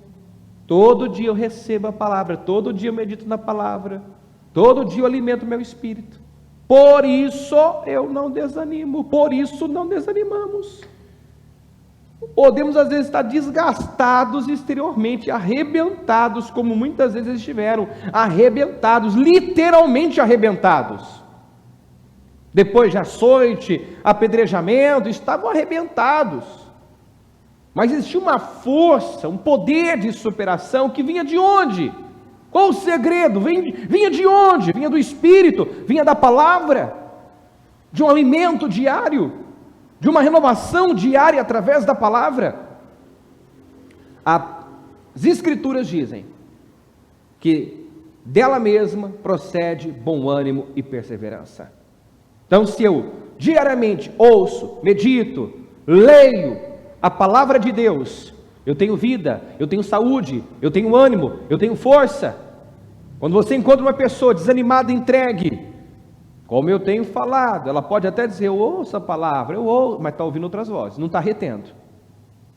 Todo dia eu recebo a palavra, todo dia eu medito na palavra, todo dia eu alimento o meu espírito. Por isso eu não desanimo, por isso não desanimamos. Podemos às vezes estar desgastados exteriormente, arrebentados, como muitas vezes estiveram, arrebentados, literalmente arrebentados. Depois de açoite, apedrejamento, estavam arrebentados. Mas existia uma força, um poder de superação que vinha de onde? Qual o segredo? Vinha de onde? Vinha do Espírito, vinha da palavra, de um alimento diário, de uma renovação diária através da palavra. As Escrituras dizem que dela mesma procede bom ânimo e perseverança. Então, se eu diariamente ouço, medito, leio a palavra de Deus, eu tenho vida, eu tenho saúde, eu tenho ânimo, eu tenho força. Quando você encontra uma pessoa desanimada, entregue, como eu tenho falado, ela pode até dizer, eu ouço a palavra, eu ouço, mas está ouvindo outras vozes, não está retendo.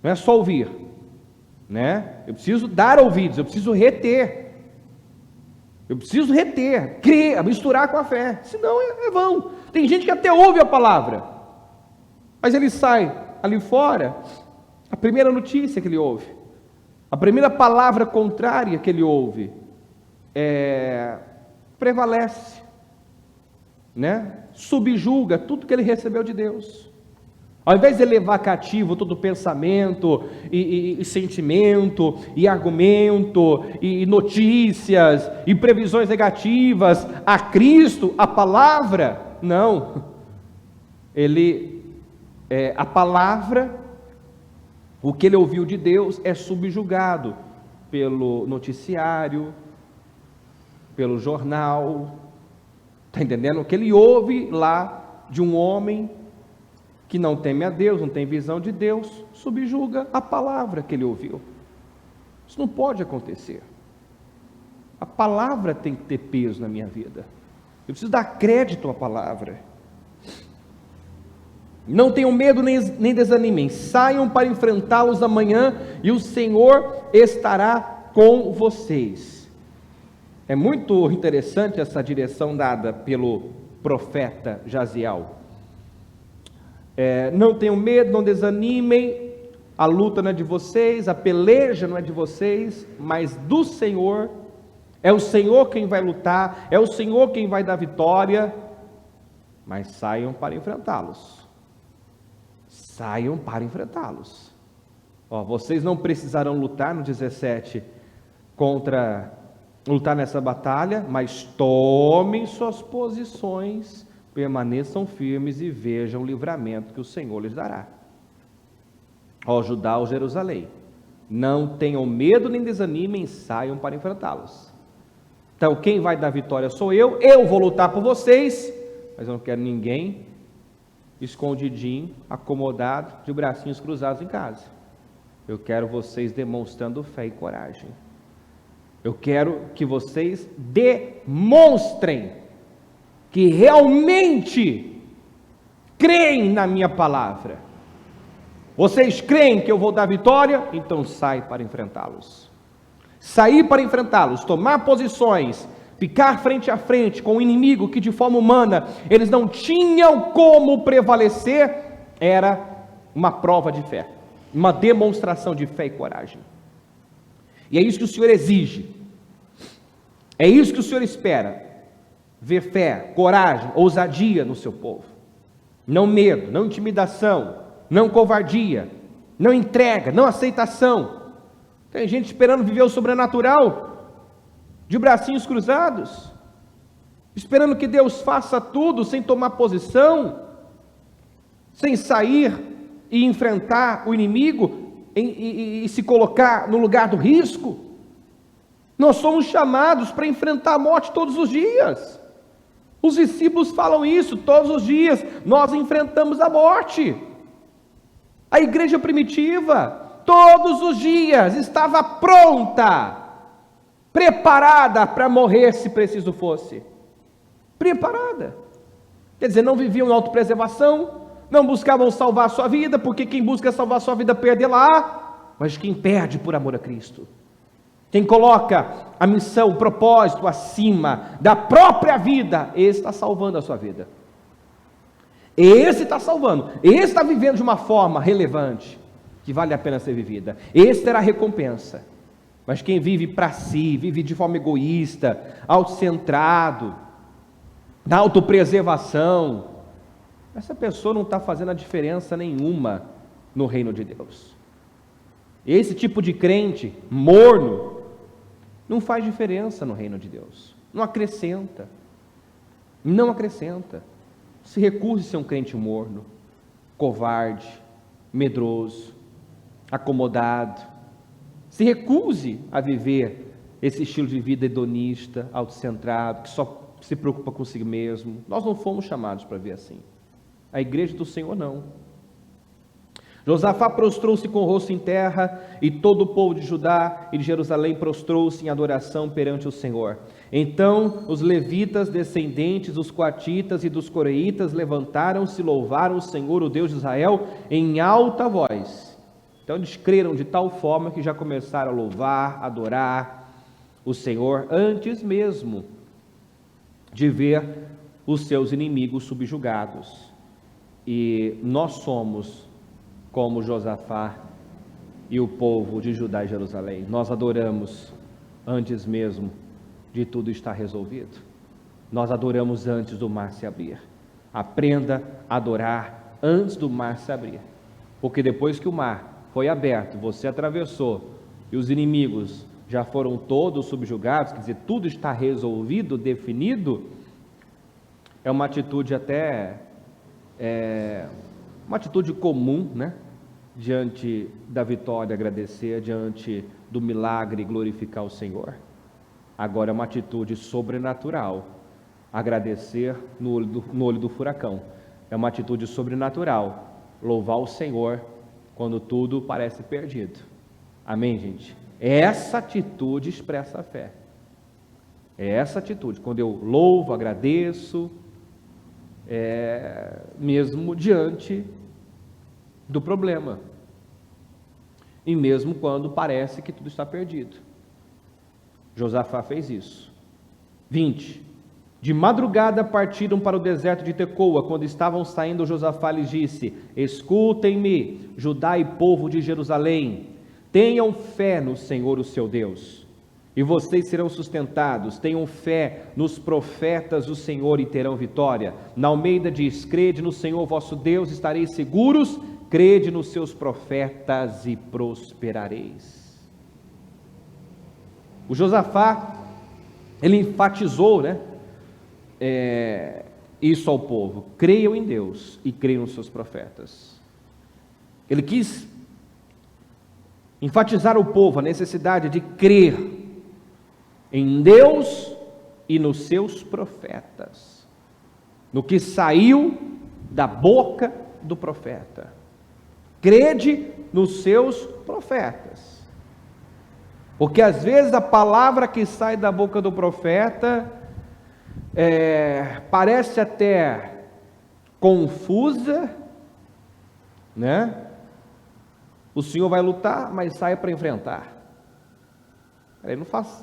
Não é só ouvir, né? Eu preciso dar ouvidos, eu preciso reter. Eu preciso reter, crer, misturar com a fé, senão é vão. Tem gente que até ouve a palavra, mas ele sai ali fora, a primeira notícia que ele ouve, a primeira palavra contrária que ele ouve, prevalece, né? Subjuga tudo que ele recebeu de Deus. Ao invés de levar cativo todo pensamento, e sentimento, e argumento, e notícias, e previsões negativas a Cristo, a palavra, não. A palavra, o que ele ouviu de Deus é subjugado pelo noticiário, pelo jornal, está entendendo? O que ele ouve lá de um homem que não teme a Deus, não tem visão de Deus, subjuga a palavra que ele ouviu. Isso não pode acontecer. A palavra tem que ter peso na minha vida. Eu preciso dar crédito à palavra. Não tenham medo nem desanimem, saiam para enfrentá-los amanhã e o Senhor estará com vocês. É muito interessante essa direção dada pelo profeta Jaziel. Não tenham medo, não desanimem, a luta não é de vocês, a peleja não é de vocês, mas do Senhor. É o Senhor quem vai lutar, é o Senhor quem vai dar vitória, mas saiam para enfrentá-los. Saiam para enfrentá-los. Vocês não precisarão lutar no 17 lutar nessa batalha, mas tomem suas posições, permaneçam firmes e vejam o livramento que o Senhor lhes dará. Ó Judá, ó Jerusalém, não tenham medo nem desanimem, saiam para enfrentá-los. Então quem vai dar vitória sou eu vou lutar por vocês, mas eu não quero ninguém escondidinho, acomodado, de bracinhos cruzados em casa. Eu quero vocês demonstrando fé e coragem. Eu quero que vocês demonstrem que realmente creem na minha palavra. Vocês creem que eu vou dar vitória? Então sai para enfrentá-los. Sair para enfrentá-los, tomar posições, ficar frente a frente com o inimigo que de forma humana eles não tinham como prevalecer, era uma prova de fé, uma demonstração de fé e coragem. E é isso que o Senhor exige, é isso que o Senhor espera, ver fé, coragem, ousadia no seu povo, não medo, não intimidação, não covardia, não entrega, não aceitação. Tem gente esperando viver o sobrenatural, de bracinhos cruzados, esperando que Deus faça tudo sem tomar posição, sem sair e enfrentar o inimigo e se colocar no lugar do risco. Nós somos chamados para enfrentar a morte todos os dias. Os discípulos falam isso todos os dias. Nós enfrentamos a morte. A igreja primitiva, todos os dias, estava pronta, preparada para morrer se preciso fosse. Preparada. Quer dizer, não viviam na autopreservação, não buscavam salvar a sua vida, porque quem busca salvar a sua vida perde-la, mas quem perde por amor a Cristo, quem coloca a missão, o propósito acima da própria vida, esse está salvando a sua vida. Esse está salvando, esse está vivendo de uma forma relevante, que vale a pena ser vivida, esse terá recompensa. Mas quem vive para si, vive de forma egoísta, autocentrado, na autopreservação, essa pessoa não está fazendo a diferença nenhuma no reino de Deus. Esse tipo de crente morno não faz diferença no reino de Deus, não acrescenta, se recuse a ser um crente morno, covarde, medroso, acomodado, se recuse a viver esse estilo de vida hedonista, autocentrado, que só se preocupa consigo mesmo. Nós não fomos chamados para ver assim. A igreja do Senhor não. Josafá prostrou-se com o rosto em terra, e todo o povo de Judá e de Jerusalém prostrou-se em adoração perante o Senhor. Então os levitas, descendentes dos coatitas e dos coreitas, levantaram-se e louvaram o Senhor, o Deus de Israel, em alta voz. Então eles creram de tal forma que já começaram a louvar, adorar o Senhor, antes mesmo de ver os seus inimigos subjugados. E nós somos como Josafá e o povo de Judá e Jerusalém. Nós adoramos antes mesmo de tudo estar resolvido. Nós adoramos antes do mar se abrir. Aprenda a adorar antes do mar se abrir, porque depois que o mar foi aberto, você atravessou e os inimigos já foram todos subjugados, quer dizer, tudo está resolvido, definido, é uma atitude até uma atitude comum, né? Diante da vitória, agradecer, diante do milagre, glorificar o Senhor. Agora é uma atitude sobrenatural, agradecer no olho do furacão. É uma atitude sobrenatural, louvar o Senhor quando tudo parece perdido. Amém, gente? Essa atitude expressa a fé. É essa atitude, quando eu louvo, agradeço, mesmo diante do problema, e mesmo quando parece que tudo está perdido. Josafá fez isso. 20. De madrugada partiram para o deserto de Tecoa. Quando estavam saindo, Josafá lhes disse: escutem-me, Judá e povo de Jerusalém, tenham fé no Senhor, o seu Deus, e vocês serão sustentados. Tenham fé nos profetas do Senhor e terão vitória. Na Almeida diz: crede no Senhor vosso Deus, estareis seguros, crede nos seus profetas e prosperareis. O Josafá, ele enfatizou, isso ao povo: creiam em Deus e creiam nos seus profetas. Ele quis enfatizar ao povo a necessidade de crer em Deus e nos seus profetas, no que saiu da boca do profeta. Crede nos seus profetas, porque às vezes a palavra que sai da boca do profeta parece até confusa, né? O Senhor vai lutar, mas sai para enfrentar.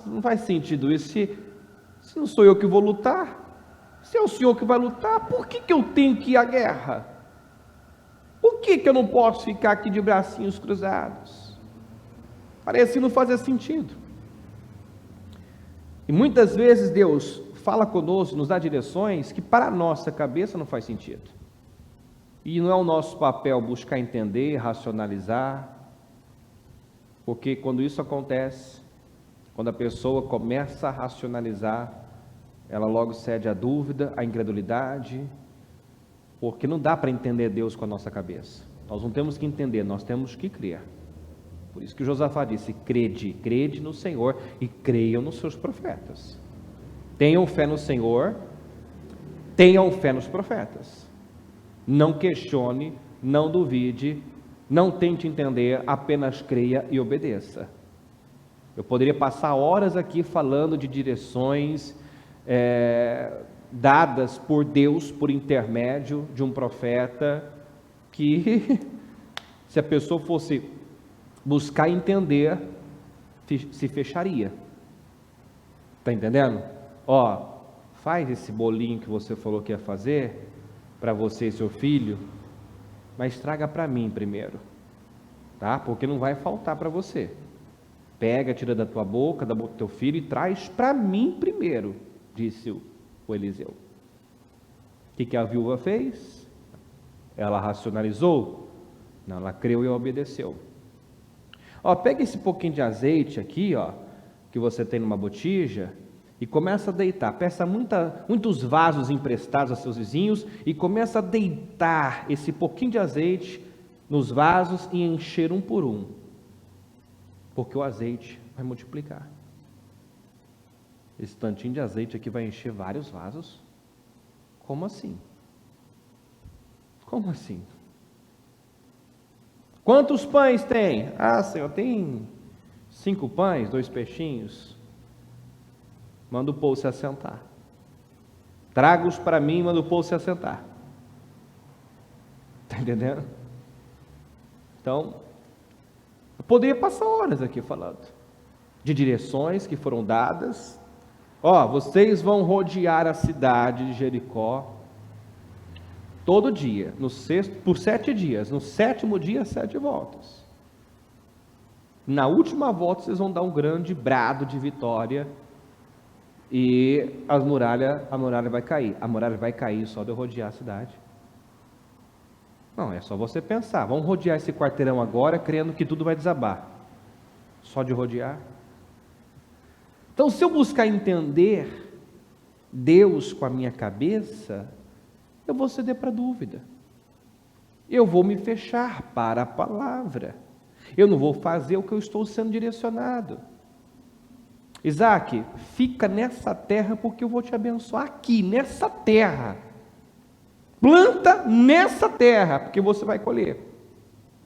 Não faz sentido isso. Se não sou eu que vou lutar, se é o Senhor que vai lutar, por que eu tenho que ir à guerra? Por que eu não posso ficar aqui de bracinhos cruzados? Parece não fazer sentido. E muitas vezes Deus fala conosco, nos dá direções que para a nossa cabeça não faz sentido. E não é o nosso papel buscar entender, racionalizar, porque quando isso acontece, quando a pessoa começa a racionalizar, ela logo cede à dúvida, à incredulidade, porque não dá para entender Deus com a nossa cabeça. Nós não temos que entender, nós temos que crer. Por isso que Josafá disse: crede no Senhor e creiam nos seus profetas. Tenham fé no Senhor, tenham fé nos profetas. Não questione, não duvide, não tente entender, apenas creia e obedeça. Eu poderia passar horas aqui falando de direções dadas por Deus por intermédio de um profeta, que se a pessoa fosse buscar entender, se fecharia. Está entendendo? Faz esse bolinho que você falou que ia fazer para você e seu filho, mas traga para mim primeiro, tá? Porque não vai faltar para você. Pega, tira da tua boca, da boca do teu filho e traz para mim primeiro, disse o Eliseu. O que a viúva fez? Ela racionalizou? Não, ela creu e obedeceu. Pega esse pouquinho de azeite aqui, que você tem numa botija, e começa a deitar. Peça muitos vasos emprestados a seus vizinhos e começa a deitar esse pouquinho de azeite nos vasos e encher um por um, porque o azeite vai multiplicar. esse tantinho de azeite aqui vai encher vários vasos? Como assim? Como assim? Quantos pães tem? Ah, Senhor, tem 5 pães, 2 peixinhos. Manda o povo se assentar. Traga-os para mim e manda o povo se assentar. Está entendendo? Então, eu poderia passar horas aqui falando de direções que foram dadas. Vocês vão rodear a cidade de Jericó todo dia, por 7 dias. No 7º dia, 7 voltas. Na última volta, vocês vão dar um grande brado de vitória e a muralha vai cair. A muralha vai cair só de eu rodear a cidade. Não, é só você pensar. Vamos rodear esse quarteirão agora, crendo que tudo vai desabar. Só de rodear. Então, se eu buscar entender Deus com a minha cabeça, eu vou ceder para a dúvida. Eu vou me fechar para a palavra. Eu não vou fazer o que eu estou sendo direcionado. Isaac, fica nessa terra porque eu vou te abençoar aqui, nessa terra. Planta nessa terra, porque você vai colher.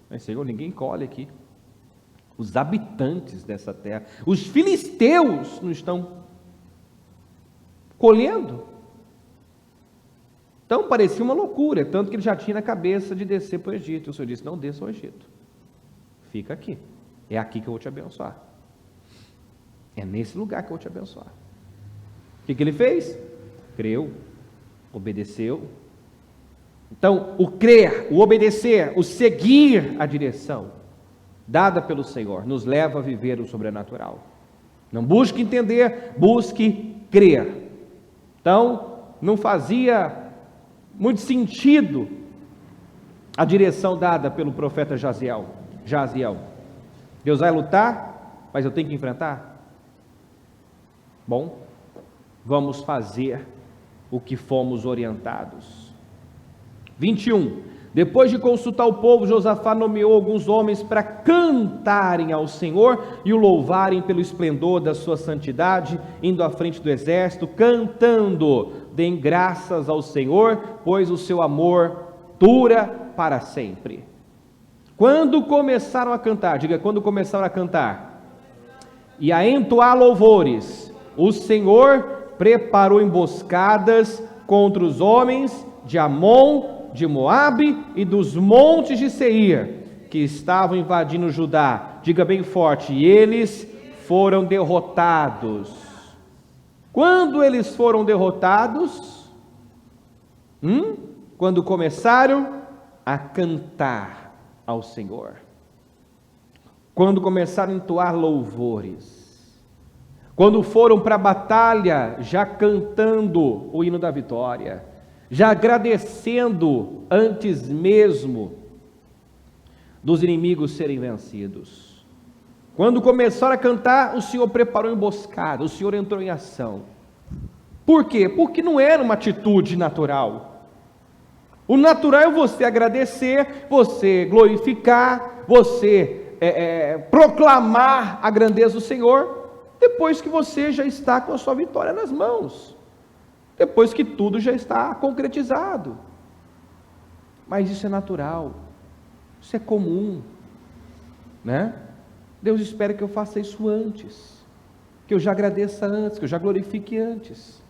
Mas, Senhor, ninguém colhe aqui. Os habitantes dessa terra, os filisteus não estão colhendo. Então parecia uma loucura, tanto que ele já tinha na cabeça de descer para o Egito. O Senhor disse: não desça ao Egito, fica aqui, é aqui que eu vou te abençoar, é nesse lugar que eu vou te abençoar. O que ele fez? Creu, obedeceu. Então o crer, o obedecer, o seguir a direção dada pelo Senhor nos leva a viver o sobrenatural. Não busque entender, busque crer. Então não fazia muito sentido a direção dada pelo profeta Jaziel. Deus vai lutar, mas eu tenho que enfrentar? Bom, vamos fazer o que fomos orientados. 21. Depois de consultar o povo, Josafá nomeou alguns homens para cantarem ao Senhor e o louvarem pelo esplendor da sua santidade, indo à frente do exército, cantando: deem graças ao Senhor, pois o seu amor dura para sempre. Quando começaram a cantar, diga, quando começaram a cantar e a entoar louvores, o Senhor preparou emboscadas contra os homens de Amon, de Moabe e dos montes de Seir, que estavam invadindo Judá. Diga bem forte: e eles foram derrotados. Quando eles foram derrotados? Quando começaram a cantar ao Senhor, quando começaram a entoar louvores, quando foram para a batalha já cantando o hino da vitória, já agradecendo antes mesmo dos inimigos serem vencidos. Quando começaram a cantar, o Senhor preparou emboscada, o Senhor entrou em ação. Por quê? Porque não era uma atitude natural. O natural é você agradecer, você glorificar, você proclamar a grandeza do Senhor, depois que você já está com a sua vitória nas mãos. Depois que tudo já está concretizado. Mas isso é natural, isso é comum, né? Deus espera que eu faça isso antes, que eu já agradeça antes, que eu já glorifique antes.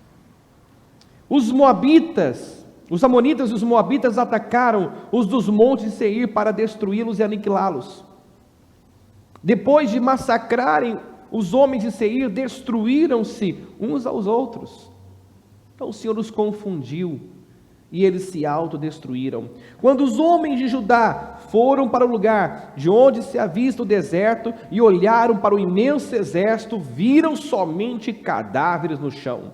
Os moabitas, os amonitas e os moabitas atacaram os dos montes de Seir para destruí-los e aniquilá-los. Depois de massacrarem os homens de Seir, destruíram-se uns aos outros. Então o Senhor os confundiu e eles se autodestruíram. Quando os homens de Judá foram para o lugar de onde se avista o deserto e olharam para o imenso exército, viram somente cadáveres no chão.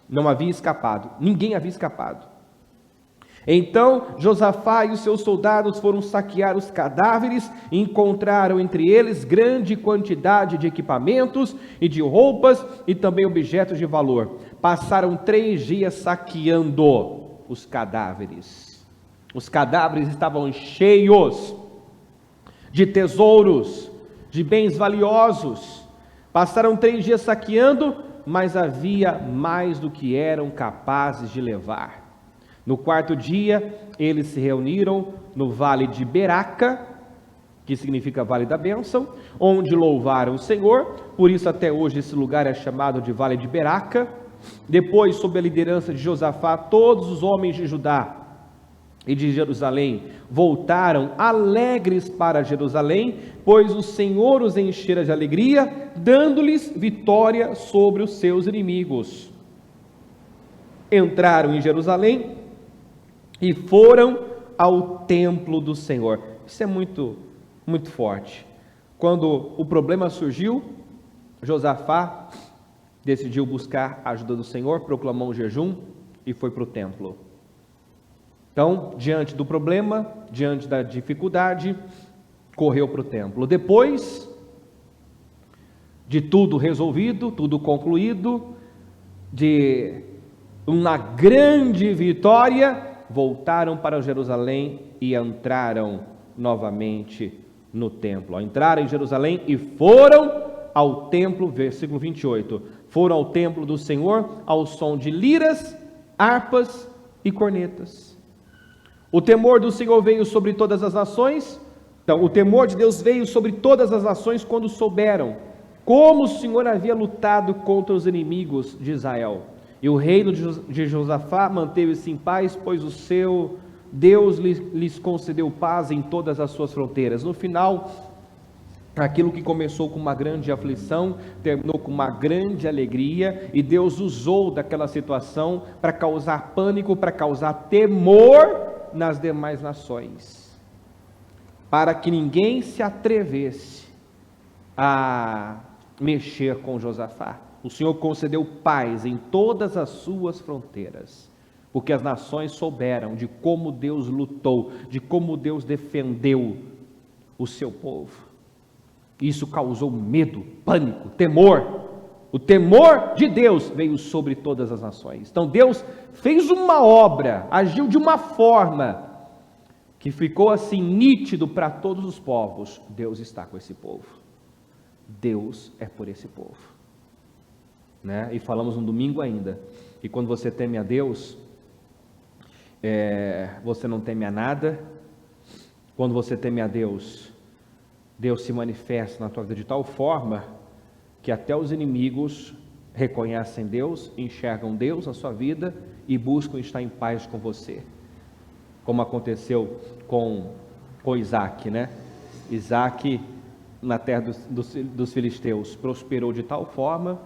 Não havia escapado, ninguém havia escapado. Então Josafá e os seus soldados foram saquear os cadáveres e encontraram entre eles grande quantidade de equipamentos e de roupas e também objetos de valor. Passaram 3 dias saqueando os cadáveres. Os cadáveres estavam cheios de tesouros, de bens valiosos. Passaram 3 dias saqueando mas havia mais do que eram capazes de levar. No quarto dia, eles se reuniram no vale de Beraca, que significa Vale da Bênção, onde louvaram o Senhor. Por isso até hoje esse lugar é chamado de Vale de Beraca. Depois, sob a liderança de Josafá, todos os homens de Judá e de Jerusalém voltaram alegres para Jerusalém, pois o Senhor os enchera de alegria, dando-lhes vitória sobre os seus inimigos. Entraram em Jerusalém e foram ao templo do Senhor. Isso é muito forte. Quando o problema surgiu, Josafá decidiu buscar a ajuda do Senhor, proclamou um jejum e foi para o templo. Então, diante do problema, diante da dificuldade, correu para o templo. Depois de tudo resolvido, tudo concluído, de uma grande vitória, voltaram para Jerusalém e entraram novamente no templo. Entraram em Jerusalém e foram ao templo, versículo 28, foram ao templo do Senhor ao som de liras, harpas e cornetas. O temor do Senhor veio sobre todas as nações. Então, o temor de Deus veio sobre todas as nações quando souberam como o Senhor havia lutado contra os inimigos de Israel. E o reino de Josafá manteve-se em paz, pois o seu Deus lhes concedeu paz em todas as suas fronteiras. No final, aquilo que começou com uma grande aflição, terminou com uma grande alegria, e Deus usou daquela situação para causar pânico, para causar temor nas demais nações, para que ninguém se atrevesse a mexer com Josafá. O Senhor concedeu paz em todas as suas fronteiras, porque as nações souberam de como Deus lutou, de como Deus defendeu o seu povo. Isso causou medo, pânico, temor. O temor de Deus veio sobre todas as nações. Então Deus fez uma obra, agiu de uma forma que ficou assim nítido para todos os povos. Deus está com esse povo. Deus é por esse povo. Né? E falamos no domingo ainda, que quando você teme a Deus, você não teme a nada. Quando você teme a Deus, Deus se manifesta na tua vida de tal forma que até os inimigos reconhecem Deus, enxergam Deus na sua vida e buscam estar em paz com você, como aconteceu com Isaac, né? Isaac, na terra dos filisteus, prosperou de tal forma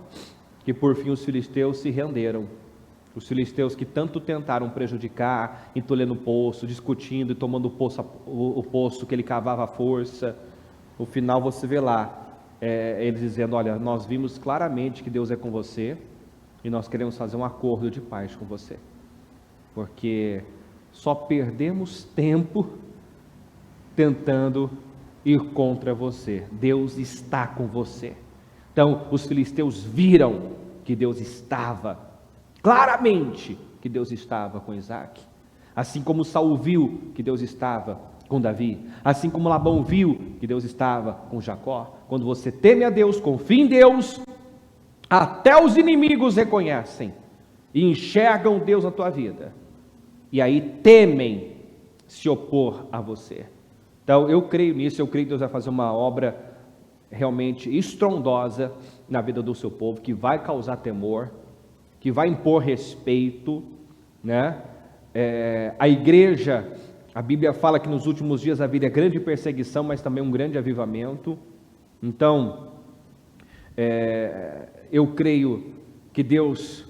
que por fim os filisteus se renderam. Os filisteus que tanto tentaram prejudicar, entulhando o poço, discutindo e tomando o poço que ele cavava à força. No final você vê lá, eles dizendo: olha, nós vimos claramente que Deus é com você e nós queremos fazer um acordo de paz com você, porque só perdemos tempo tentando ir contra você. Deus está com você. Então os filisteus viram que Deus estava, claramente que Deus estava com Isaac, assim como Saul viu que Deus estava com Davi, assim como Labão viu que Deus estava com Jacó. Quando você teme a Deus, confia em Deus, até os inimigos reconhecem e enxergam Deus na tua vida, e aí temem se opor a você. Então eu creio nisso, eu creio que Deus vai fazer uma obra realmente estrondosa na vida do seu povo, que vai causar temor, que vai impor respeito, né? A igreja, a Bíblia fala que nos últimos dias haveria grande perseguição, mas também um grande avivamento. Então, eu creio que Deus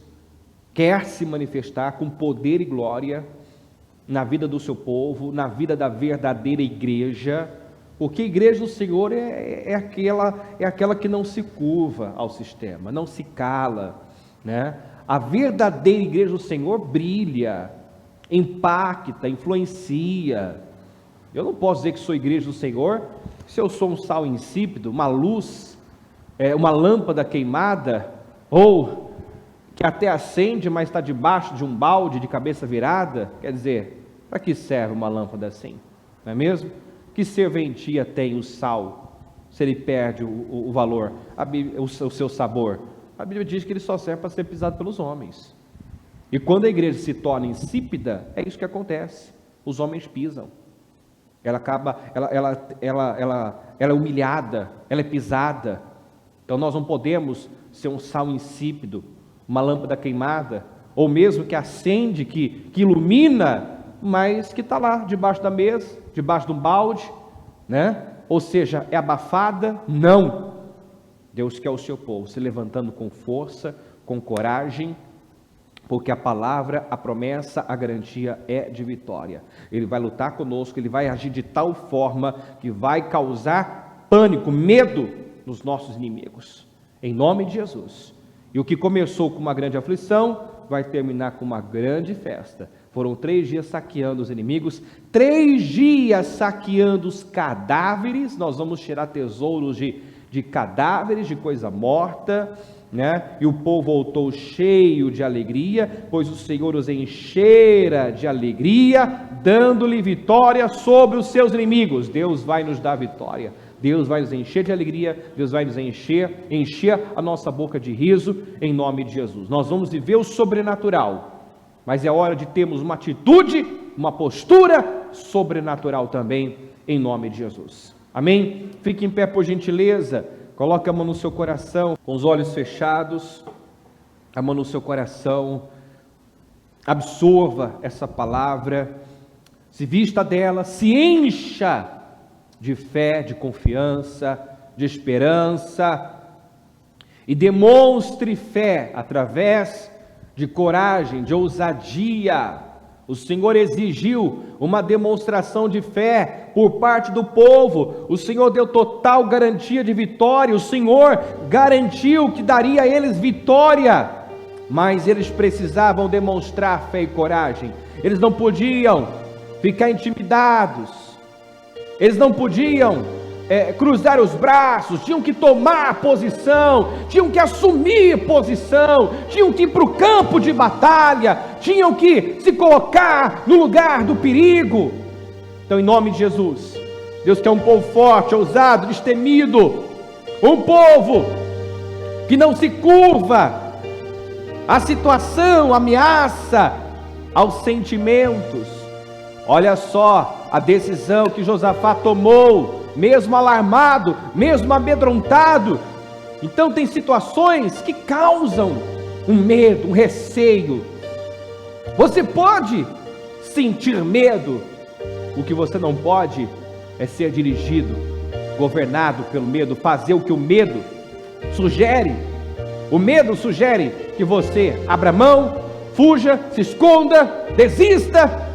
quer se manifestar com poder e glória na vida do seu povo, na vida da verdadeira igreja, porque a igreja do Senhor é aquela que não se curva ao sistema, não se cala, né? A verdadeira igreja do Senhor brilha, impacta, influencia. Eu não posso dizer que sou igreja do Senhor se eu sou um sal insípido, uma luz, uma lâmpada queimada, ou que até acende, mas está debaixo de um balde de cabeça virada. Quer dizer, para que serve uma lâmpada assim? Não é mesmo? Que serventia tem o sal se ele perde o valor, o seu sabor? a Bíblia diz que ele só serve para ser pisado pelos homens. E quando a igreja se torna insípida, é isso que acontece. Os homens pisam. Ela acaba, ela é humilhada, ela é pisada. Então nós não podemos ser um sal insípido, uma lâmpada queimada, ou mesmo que acende, que ilumina, mas que está lá debaixo da mesa, debaixo de um balde, né? Ou seja, é abafada? Não. Deus quer o seu povo se levantando com força, com coragem, porque a palavra, a promessa, a garantia é de vitória. Ele vai lutar conosco, ele vai agir de tal forma que vai causar pânico, medo nos nossos inimigos, em nome de Jesus. E o que começou com uma grande aflição, vai terminar com uma grande festa. Foram 3 dias saqueando os inimigos, 3 dias saqueando os cadáveres. Nós vamos tirar tesouros de cadáveres, de coisa morta, né? E o povo voltou cheio de alegria, pois o Senhor os enchera de alegria, dando-lhe vitória sobre os seus inimigos. Deus vai nos dar vitória, Deus vai nos encher de alegria, Deus vai nos encher a nossa boca de riso, em nome de Jesus. Nós vamos viver o sobrenatural, mas é hora de termos uma atitude, uma postura sobrenatural também, em nome de Jesus. Amém? Fique em pé, por gentileza. Coloque a mão no seu coração, com os olhos fechados, a mão no seu coração, absorva essa palavra, se vista dela, se encha de fé, de confiança, de esperança, e demonstre fé através de coragem, de ousadia. O Senhor exigiu uma demonstração de fé por parte do povo. O Senhor deu total garantia de vitória. O Senhor garantiu que daria a eles vitória, mas eles precisavam demonstrar fé e coragem. Eles não podiam ficar intimidados, eles não podiam cruzar os braços, tinham que tomar posição, tinham que assumir posição, tinham que ir para o campo de batalha, tinham que se colocar no lugar do perigo. Então, em nome de Jesus, Deus quer um povo forte, ousado, destemido, um povo que não se curva à situação, à ameaça, aos sentimentos. Olha só a decisão que Josafá tomou, mesmo alarmado, mesmo amedrontado. Então tem situações que causam um medo, um receio. Você pode sentir medo, o que você não pode é ser dirigido, governado pelo medo, fazer o que o medo sugere. O medo sugere que você abra mão, fuja, se esconda, desista.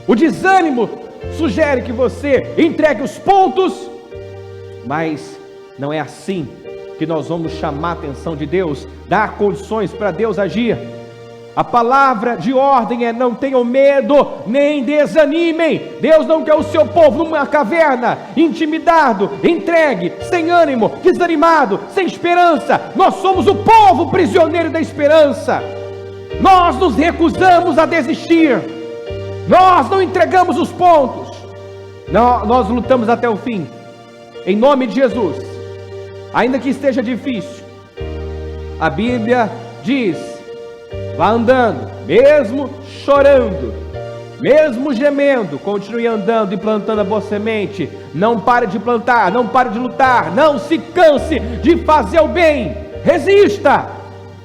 O desânimo sugere que você entregue os pontos, mas não é assim que nós vamos chamar a atenção de Deus, dar condições para Deus agir. A palavra de ordem é: não tenham medo, nem desanimem. Deus não quer o seu povo numa caverna, intimidado, entregue, sem ânimo, desanimado, sem esperança. Nós somos o povo prisioneiro da esperança. Nós nos recusamos a desistir, nós não entregamos os pontos, nós lutamos até o fim, em nome de Jesus. Ainda que esteja difícil, a Bíblia diz: vá andando, mesmo chorando, mesmo gemendo, continue andando e plantando a boa semente. Não pare de plantar, não pare de lutar, não se canse de fazer o bem, resista,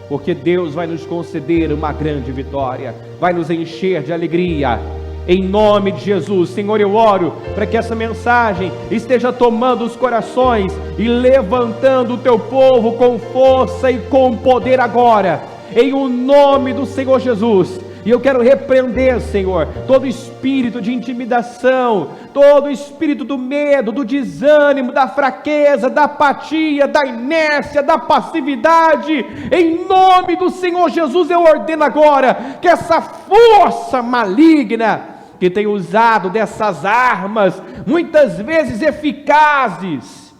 porque Deus vai nos conceder uma grande vitória, vai nos encher de alegria, em nome de Jesus. Senhor, eu oro para que essa mensagem esteja tomando os corações e levantando o teu povo com força e com poder agora, em o nome do Senhor Jesus. E eu quero repreender, Senhor, todo espírito de intimidação, todo espírito do medo, do desânimo, da fraqueza, da apatia, da inércia, da passividade. Em nome do Senhor Jesus, eu ordeno agora que essa força maligna que tem usado dessas armas, muitas vezes eficazes,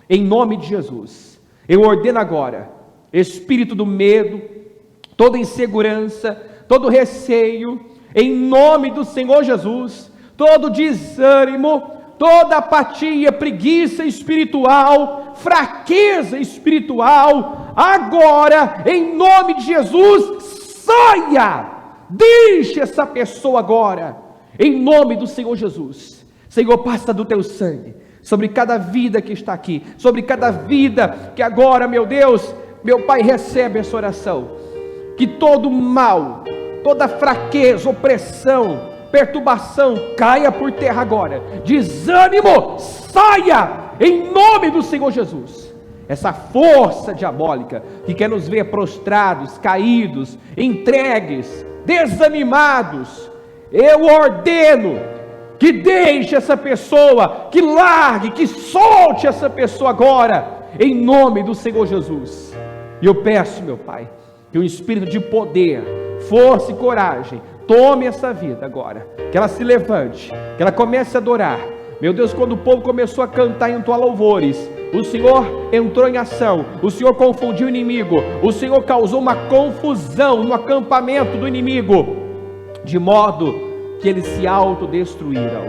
em nome de Jesus, eu ordeno agora, espírito do medo, toda insegurança, todo receio, em nome do Senhor Jesus, todo desânimo, toda apatia, preguiça espiritual, fraqueza espiritual, agora, em nome de Jesus, saia! Deixe essa pessoa agora, em nome do Senhor Jesus. Senhor, passa do teu sangue sobre cada vida que está aqui, sobre cada vida que agora, meu Deus, meu Pai, recebe essa oração. Que todo mal, toda fraqueza, opressão, perturbação caia por terra agora. Desânimo, saia em nome do Senhor Jesus. Essa força diabólica que quer nos ver prostrados, caídos, entregues, desanimados, eu ordeno que deixe essa pessoa, que largue, que solte essa pessoa agora, em nome do Senhor Jesus. E eu peço, meu Pai, que um espírito de poder, força e coragem tome essa vida agora, que ela se levante, que ela comece a adorar. Meu Deus, quando o povo começou a cantar e entoar louvores, o Senhor entrou em ação, o Senhor confundiu o inimigo, o Senhor causou uma confusão no acampamento do inimigo, de modo que eles se autodestruíram.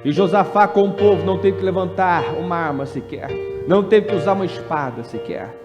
E Josafá com o povo não teve que levantar uma arma sequer, não teve que usar uma espada sequer.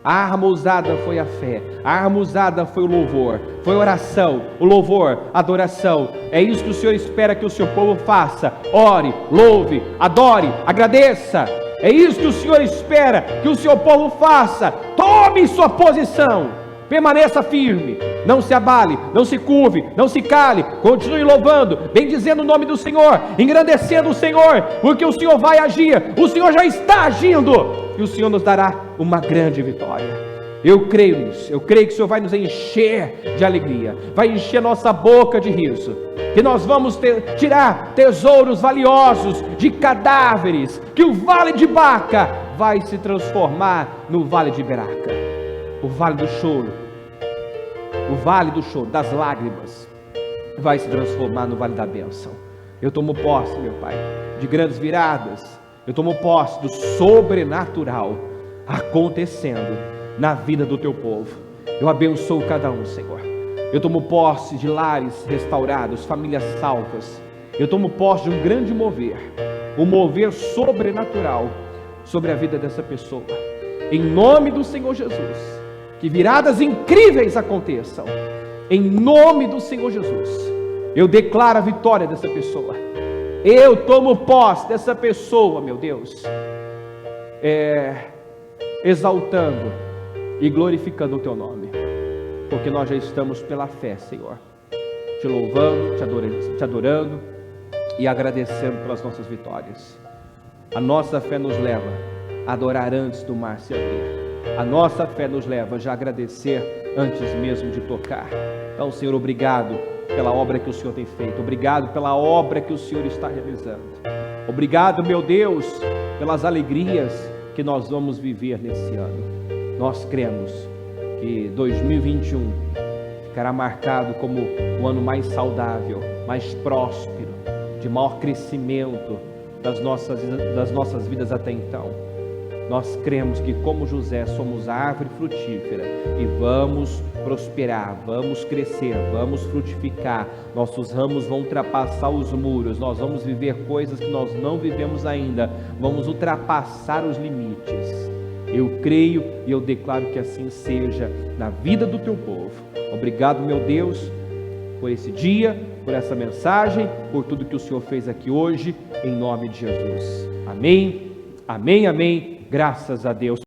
A arma usada foi a fé, a arma usada foi o louvor, foi a oração, o louvor, a adoração. É isso que o Senhor espera que o seu povo faça. Ore, louve, adore, agradeça. É isso que o Senhor espera que o seu povo faça. Tome sua posição, permaneça firme, não se abale, não se curve, não se cale, continue louvando, bendizendo o nome do Senhor, engrandecendo o Senhor, porque o Senhor vai agir, o Senhor já está agindo, e o Senhor nos dará uma grande vitória. Eu creio nisso, eu creio que o Senhor vai nos encher de alegria, vai encher nossa boca de riso, que nós vamos tirar tesouros valiosos de cadáveres, que o vale de Baca vai se transformar no vale de Beraca, o vale do choro, o vale do choro, das lágrimas, vai se transformar no vale da bênção. Eu tomo posse, meu Pai, de grandes viradas, eu tomo posse do sobrenatural acontecendo na vida do teu povo. Eu abençoo cada um, Senhor. Eu tomo posse de lares restaurados, famílias salvas. Eu tomo posse de um grande mover, um mover sobrenatural sobre a vida dessa pessoa. Em nome do Senhor Jesus, que viradas incríveis aconteçam. Em nome do Senhor Jesus, eu declaro a vitória dessa pessoa. Eu tomo posse dessa pessoa, meu Deus, exaltando e glorificando o teu nome, porque nós já estamos pela fé, Senhor, te louvando, te adorando e agradecendo pelas nossas vitórias. A nossa fé nos leva a adorar antes do mar se abrir. A nossa fé nos leva já a agradecer antes mesmo de tocar. Então, Senhor, obrigado pela obra que o Senhor tem feito. Obrigado pela obra que o Senhor está realizando. Obrigado, meu Deus, pelas alegrias que nós vamos viver nesse ano. Nós cremos que 2021 ficará marcado como o ano mais saudável, mais próspero, de maior crescimento das nossas vidas até então. Nós cremos que, como José, somos árvore frutífera e vamos prosperar, vamos crescer, vamos frutificar. Nossos ramos vão ultrapassar os muros, nós vamos viver coisas que nós não vivemos ainda, vamos ultrapassar os limites. Eu creio e eu declaro que assim seja na vida do teu povo. Obrigado, meu Deus, por esse dia, por essa mensagem, por tudo que o Senhor fez aqui hoje, em nome de Jesus. Amém, amém, amém. Graças a Deus.